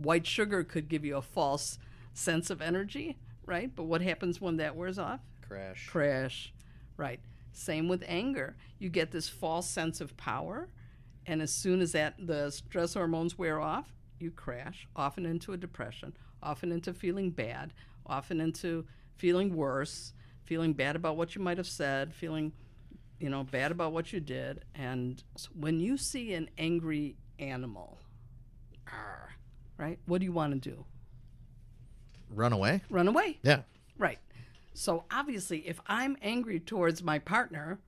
white sugar could give you a false sense of energy, right? But what happens when that wears off? Crash. Right. Same with anger. You get this false sense of power, and as soon as the stress hormones wear off, you crash, often into a depression, often into feeling bad, often into feeling worse, feeling bad about what you might have said, feeling, bad about what you did. And when you see an angry animal, right, what do you want to do? Run away? Run away. Yeah. Right. So obviously, if I'm angry towards my partner,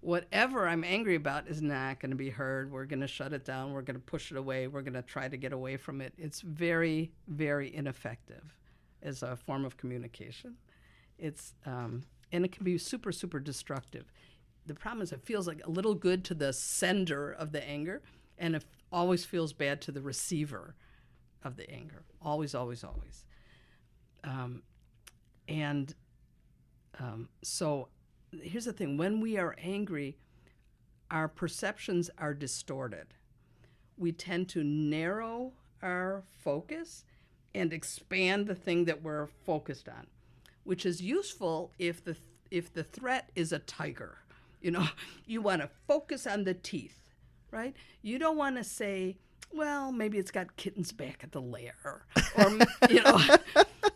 whatever I'm angry about is not going to be heard. We're going to shut it down. We're going to push it away. We're going to try to get away from it. It's very, very ineffective as a form of communication. It's and it can be super, super destructive. The problem is it feels like a little good to the sender of the anger, and it always feels bad to the receiver of the anger. Always, always, always. So here's the thing. When we are angry, our perceptions are distorted. We tend to narrow our focus and expand the thing that we're focused on, which is useful if the threat is a tiger. You want to focus on the teeth, right? You don't want to say, well, maybe it's got kittens back at the lair, or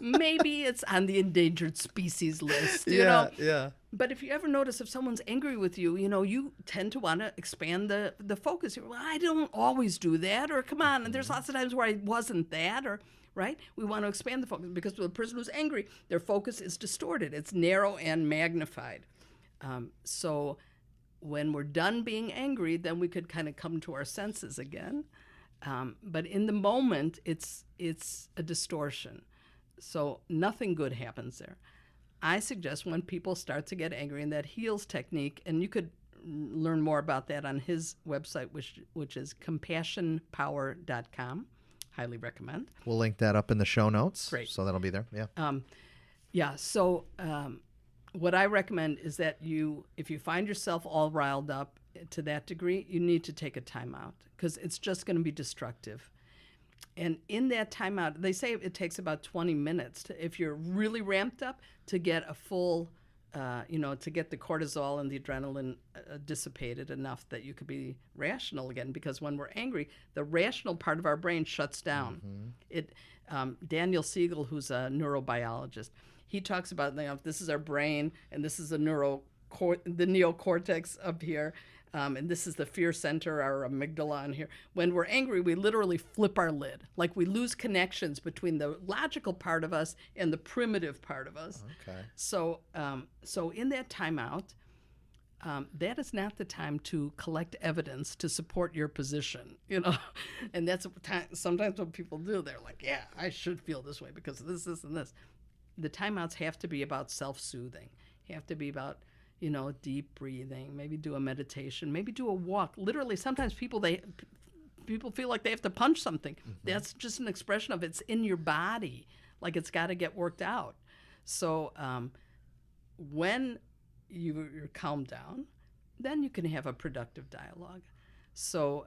maybe it's on the endangered species list. You know? Yeah. But if you ever notice if someone's angry with you, you tend to want to expand the focus. Well, I don't always do that, or come on, and there's lots of times where I wasn't that, or right? We want to expand the focus because the person who's angry, their focus is distorted. It's narrow and magnified. So when we're done being angry, then we could kind of come to our senses again. But in the moment, it's a distortion. So nothing good happens there. I suggest when people start to get angry, and that HEALS technique, and you could learn more about that on his website, which is compassionpower.com. Highly recommend. We'll link that up in the show notes. Great. So that'll be there. Yeah. So what I recommend is that if you find yourself all riled up to that degree, you need to take a timeout, because it's just going to be destructive. And in that timeout, they say it takes about 20 minutes if you're really ramped up, to get a full, to get the cortisol and the adrenaline dissipated enough that you could be rational again. Because when we're angry, the rational part of our brain shuts down. Daniel Siegel, who's a neurobiologist, he talks about, this is our brain, and this is the neocortex up here. And this is the fear center, our amygdala in here. When we're angry, we literally flip our lid. Like we lose connections between the logical part of us and the primitive part of us. Okay. So in that timeout, that is not the time to collect evidence to support your position, And that's sometimes what people do. They're like, yeah, I should feel this way because of this, and this. The timeouts have to be about self-soothing. Have to be about deep breathing, maybe do a meditation, maybe do a walk. Literally, sometimes people feel like they have to punch something. That's just an expression of it's in your body, like it's got to get worked out. So when you're calmed down, then you can have a productive dialogue. So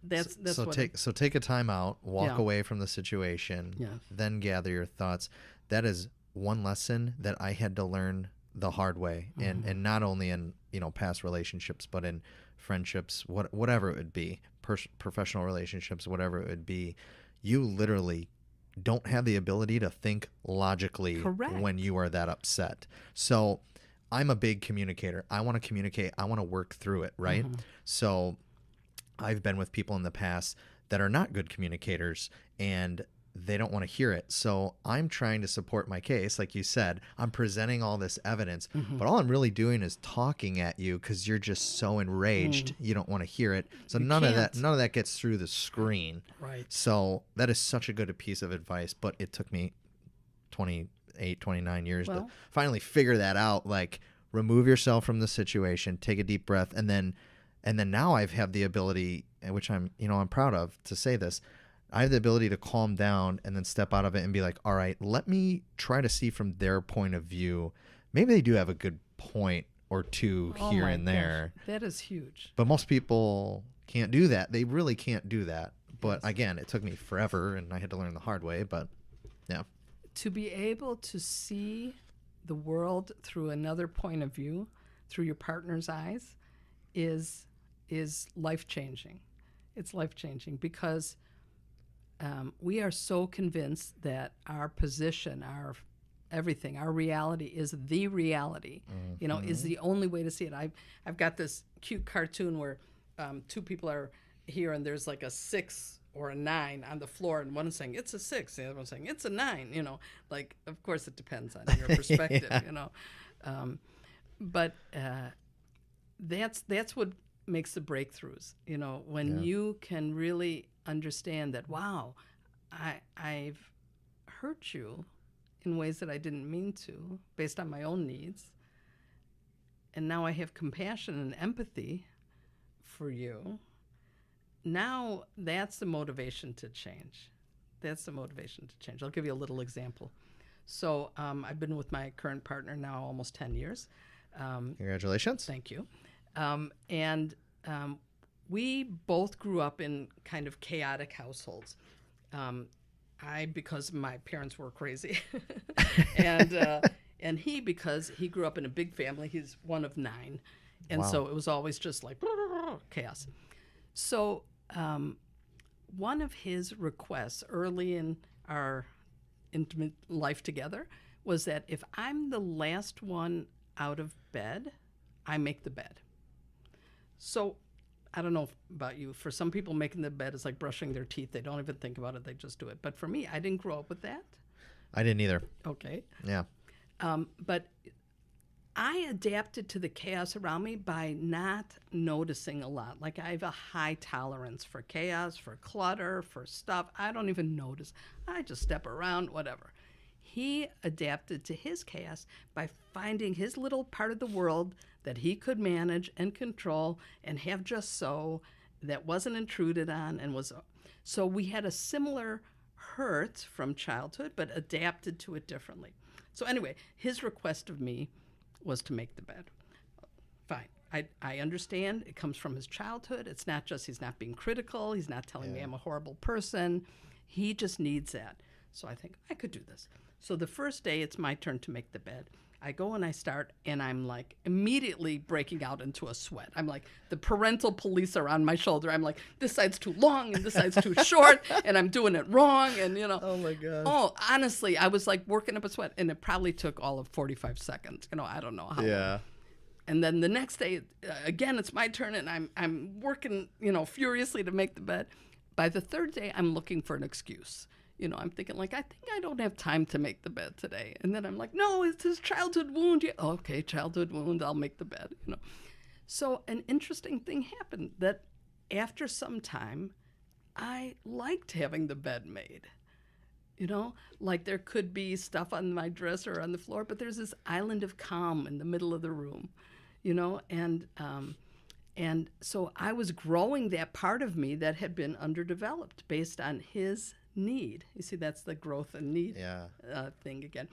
that's so take a time out, walk away from the situation, then gather your thoughts. That is one lesson that I had to learn the hard way, and not only in past relationships, but in friendships, whatever it would be, professional relationships, whatever it would be. You literally don't have the ability to think logically. Correct. When you are that upset. So I'm a big communicator. I want to communicate. I want to work through it, right? So I've been with people in the past that are not good communicators, and they don't want to hear it. So I'm trying to support my case. Like you said, I'm presenting all this evidence, but all I'm really doing is talking at you because you're just so enraged. You don't want to hear it. So none of that gets through the screen. Right. So that is such a good piece of advice, but it took me 28, 29 years to finally figure that out. Like, remove yourself from the situation, take a deep breath. And then now I've had the ability, which I'm proud of to say this, I have the ability to calm down and then step out of it and be like, all right, let me try to see from their point of view. Maybe they do have a good point or two here and there. Gosh, that is huge. But most people can't do that. They really can't do that. But again, it took me forever, and I had to learn the hard way. But yeah. To be able to see the world through another point of view, through your partner's eyes, is life-changing. It's life-changing because we are so convinced that our position, everything. Our reality is the reality, is the only way to see it. I've got this cute cartoon where two people are here and there's like a 6 or a 9 on the floor, and one is saying it's a 6, the other one's saying it's a 9. Like, of course it depends on your perspective. But that's what makes the breakthroughs. When you can really understand that, wow, I've hurt you in ways that I didn't mean to, based on my own needs, and now I have compassion and empathy for you. Now that's the motivation to change. I'll give you a little example. So I've been with my current partner now almost 10 years. Congratulations. Thank you. We both grew up in kind of chaotic households. Because my parents were crazy, and he, because he grew up in a big family. He's one of 9, and Wow. so it was always just like chaos. So one of his requests early in our intimate life together was that if I'm the last one out of bed, I make the bed. So I don't know about you. For some people, making the bed is like brushing their teeth. They don't even think about it. They just do it. But for me, I didn't grow up with that. I didn't either. Okay. Yeah. But I adapted to the chaos around me by not noticing a lot. Like, I have a high tolerance for chaos, for clutter, for stuff. I don't even notice. I just step around, whatever. He adapted to his chaos by finding his little part of the world that he could manage and control and have just so, that wasn't intruded on, and was. So we had a similar hurt from childhood, but adapted to it differently. So anyway, his request of me was to make the bed. Fine. I understand it comes from his childhood. It's not just, he's not being critical. He's not telling me I'm a horrible person. He just needs that. So I think I could do this. So the first day, it's my turn to make the bed. I go and I start, and I'm like immediately breaking out into a sweat. I'm like, the parental police are on my shoulder. I'm like, this side's too long and this side's too short, and I'm doing it wrong. And, Oh my gosh. Oh, honestly, I was like working up a sweat, and it probably took all of 45 seconds. I don't know how long. And then the next day, again, it's my turn, and I'm working, furiously to make the bed. By the third day, I'm looking for an excuse. I'm thinking, like, I think I don't have time to make the bed today. And then I'm like, no, it's his childhood wound. Yeah, okay, childhood wound, I'll make the bed. So an interesting thing happened, that after some time, I liked having the bed made. Like, there could be stuff on my dresser or on the floor, but there's this island of calm in the middle of the room, and so I was growing that part of me that had been underdeveloped based on his need. You see, that's the growth and need thing again.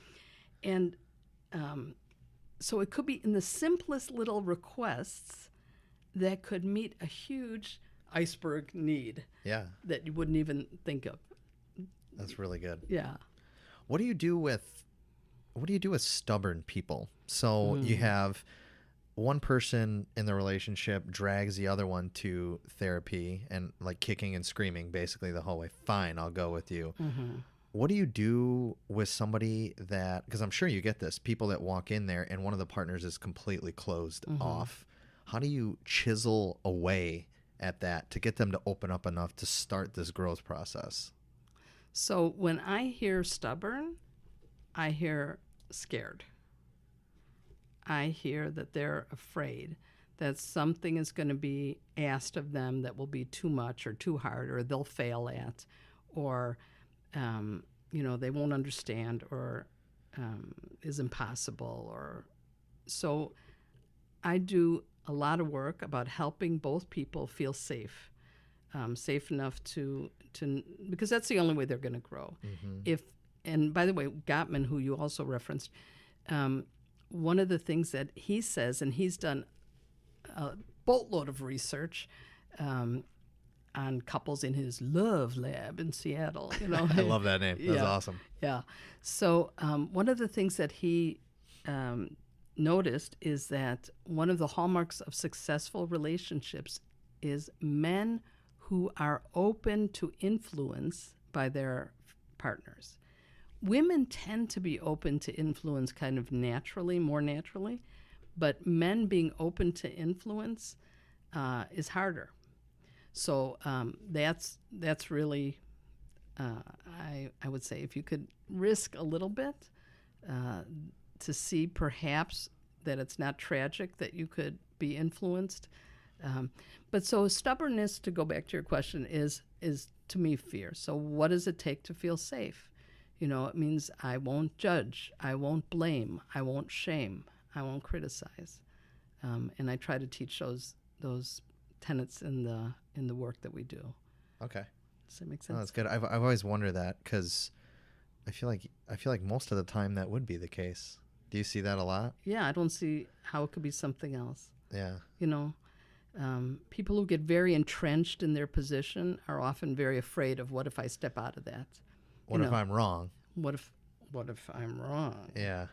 And so it could be in the simplest little requests that could meet a huge iceberg need that you wouldn't even think of. That's really good. Yeah. What do you do with stubborn people? So you have one person in the relationship drags the other one to therapy and like kicking and screaming basically the whole way. Fine, I'll go with you. What do you do with somebody that, because I'm sure you get this, people that walk in there and one of the partners is completely closed off. How do you chisel away at that to get them to open up enough to start this growth process? So when I hear stubborn, I hear scared. I hear that they're afraid that something is going to be asked of them that will be too much or too hard, or they'll fail at, or they won't understand, or is impossible. Or so I do a lot of work about helping both people feel safe, safe enough to because that's the only way they're going to grow. And by the way, Gottman, who you also referenced, one of the things that he says, and he's done a boatload of research on couples in his Love Lab in Seattle. I love that name. That's awesome. Yeah. So one of the things that he noticed is that one of the hallmarks of successful relationships is men who are open to influence by their partners. women tend to be open to influence kind of naturally, more naturally, but men being open to influence is harder. So that's really, I would say, if you could risk a little bit to see perhaps that it's not tragic that you could be influenced. But so stubbornness, to go back to your question, is to me fear. So what does it take to feel safe? You know, it means I won't judge, I won't blame, I won't shame, I won't criticize, and I try to teach those tenets in the work that we do. Okay. Does that make sense? Oh, that's good. I've always wondered that because I feel like most of the time that would be the case. Do you see that a lot? Yeah, I don't see how it could be something else. Yeah. You know, people who get very entrenched in their position are often very afraid of what if I step out of that. What if I'm wrong? What if I'm wrong? Yeah.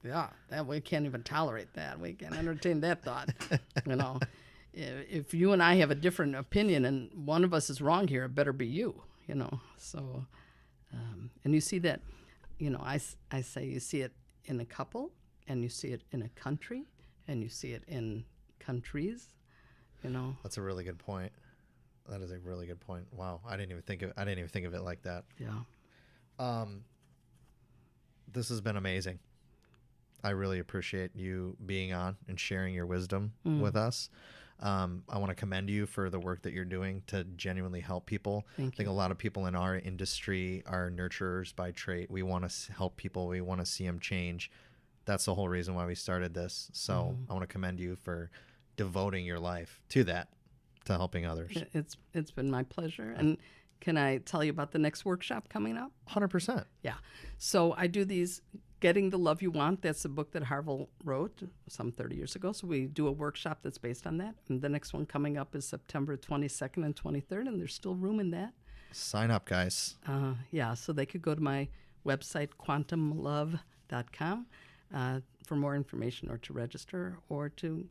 Yeah, that we can't even tolerate that. We can't entertain that thought. You know, if you and I have a different opinion and one of us is wrong here, it better be you. You know, so and you see that. You know, I say you see it in a couple, and you see it in a country, and you see it in countries. You know, that's a really good point. That is a really good point. Wow, I didn't even think of it like that. Yeah. This has been amazing. I really appreciate you being on and sharing your wisdom with us. I want to commend you for the work that you're doing to genuinely help people. Thank I think you. a lot of people in our industry are nurturers by trait. We want to help people. We want to see them change. That's the whole reason why we started this. So I want to commend you for devoting your life to that, to helping others. It's been my pleasure. And can I tell you about the next workshop coming up? 100%. Yeah. So I do these Getting the Love You Want. That's a book that Harville wrote some 30 years ago. So we do a workshop that's based on that. And the next one coming up is September 22nd and 23rd, and there's still room in that. Sign up, guys. Yeah, so they could go to my website, quantumlove.com, for more information or to register or to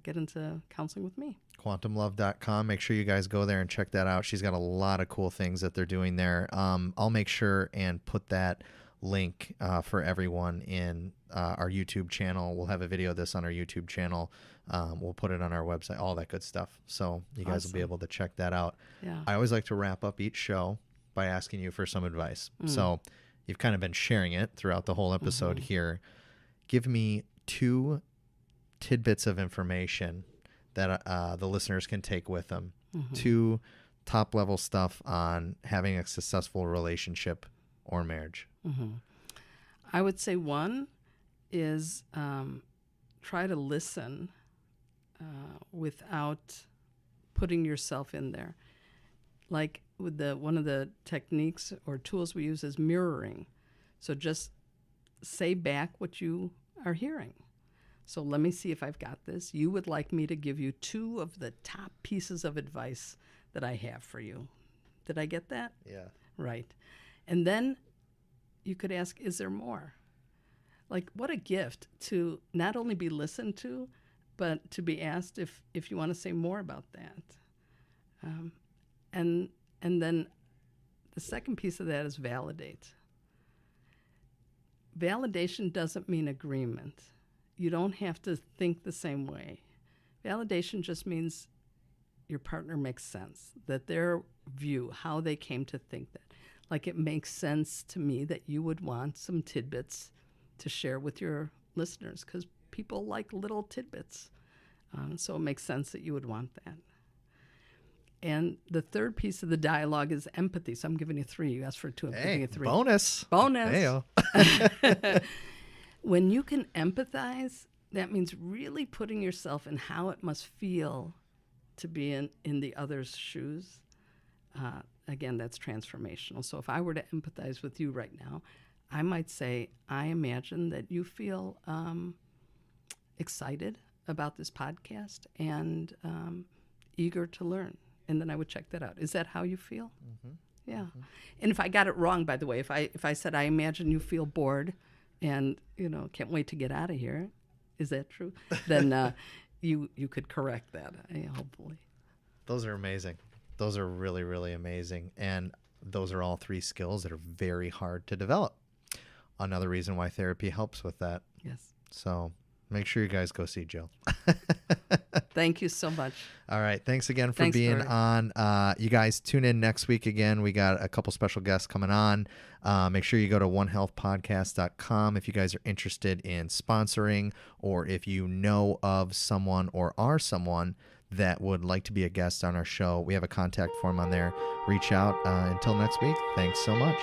get into counseling with me. quantumlove.com. Make sure you guys go there and check that out. She's got a lot of cool things that they're doing there. I'll make sure and put that link for everyone in our YouTube channel. We'll have a video of this on our YouTube channel. We'll put it on our website, all that good stuff. So you guys will be able to check that out. Yeah. I always like to wrap up each show by asking you for some advice. So you've kind of been sharing it throughout the whole episode here. Give me 2 tidbits of information that the listeners can take with them. 2 top level stuff on having a successful relationship or marriage. I would say one is try to listen without putting yourself in there. Like with one of the techniques or tools we use is mirroring. So just say back what you are hearing. So let me see if I've got this. You would like me to give you 2 of the top pieces of advice that I have for you. Did I get that? Yeah. Right. And then you could ask, is there more? Like, what a gift to not only be listened to, but to be asked if you want to say more about that. And then the second piece of that is validate. Validation doesn't mean agreement. You don't have to think the same way. Validation just means your partner makes sense, that their view, how they came to think that. Like, it makes sense to me that you would want some tidbits to share with your listeners because people like little tidbits. So it makes sense that you would want that. And the third piece of the dialogue is empathy. So I'm giving you 3. You asked for 2. I'm giving you 3. Bonus. Bonus. When you can empathize, that means really putting yourself in how it must feel to be in the other's shoes. Again, that's transformational. So if I were to empathize with you right now, I might say, I imagine that you feel excited about this podcast and eager to learn. And then I would check that out. Is that how you feel? Yeah. And if I got it wrong, by the way, if I said, I imagine you feel bored and, can't wait to get out of here, is that true? Then you could correct that, hopefully. Those are amazing. Those are really, really amazing. And those are all 3 skills that are very hard to develop. Another reason why therapy helps with that. Yes. So make sure you guys go see Jill. Thank you so much. All right. Thanks again for Thanks, being Dory. on. You guys tune in next week again. We got a couple special guests coming on. Make sure you go to onehealthpodcast.com if you guys are interested in sponsoring, or if you know of someone or are someone that would like to be a guest on our show. We have a contact form on there. Reach out. Until next week, thanks so much.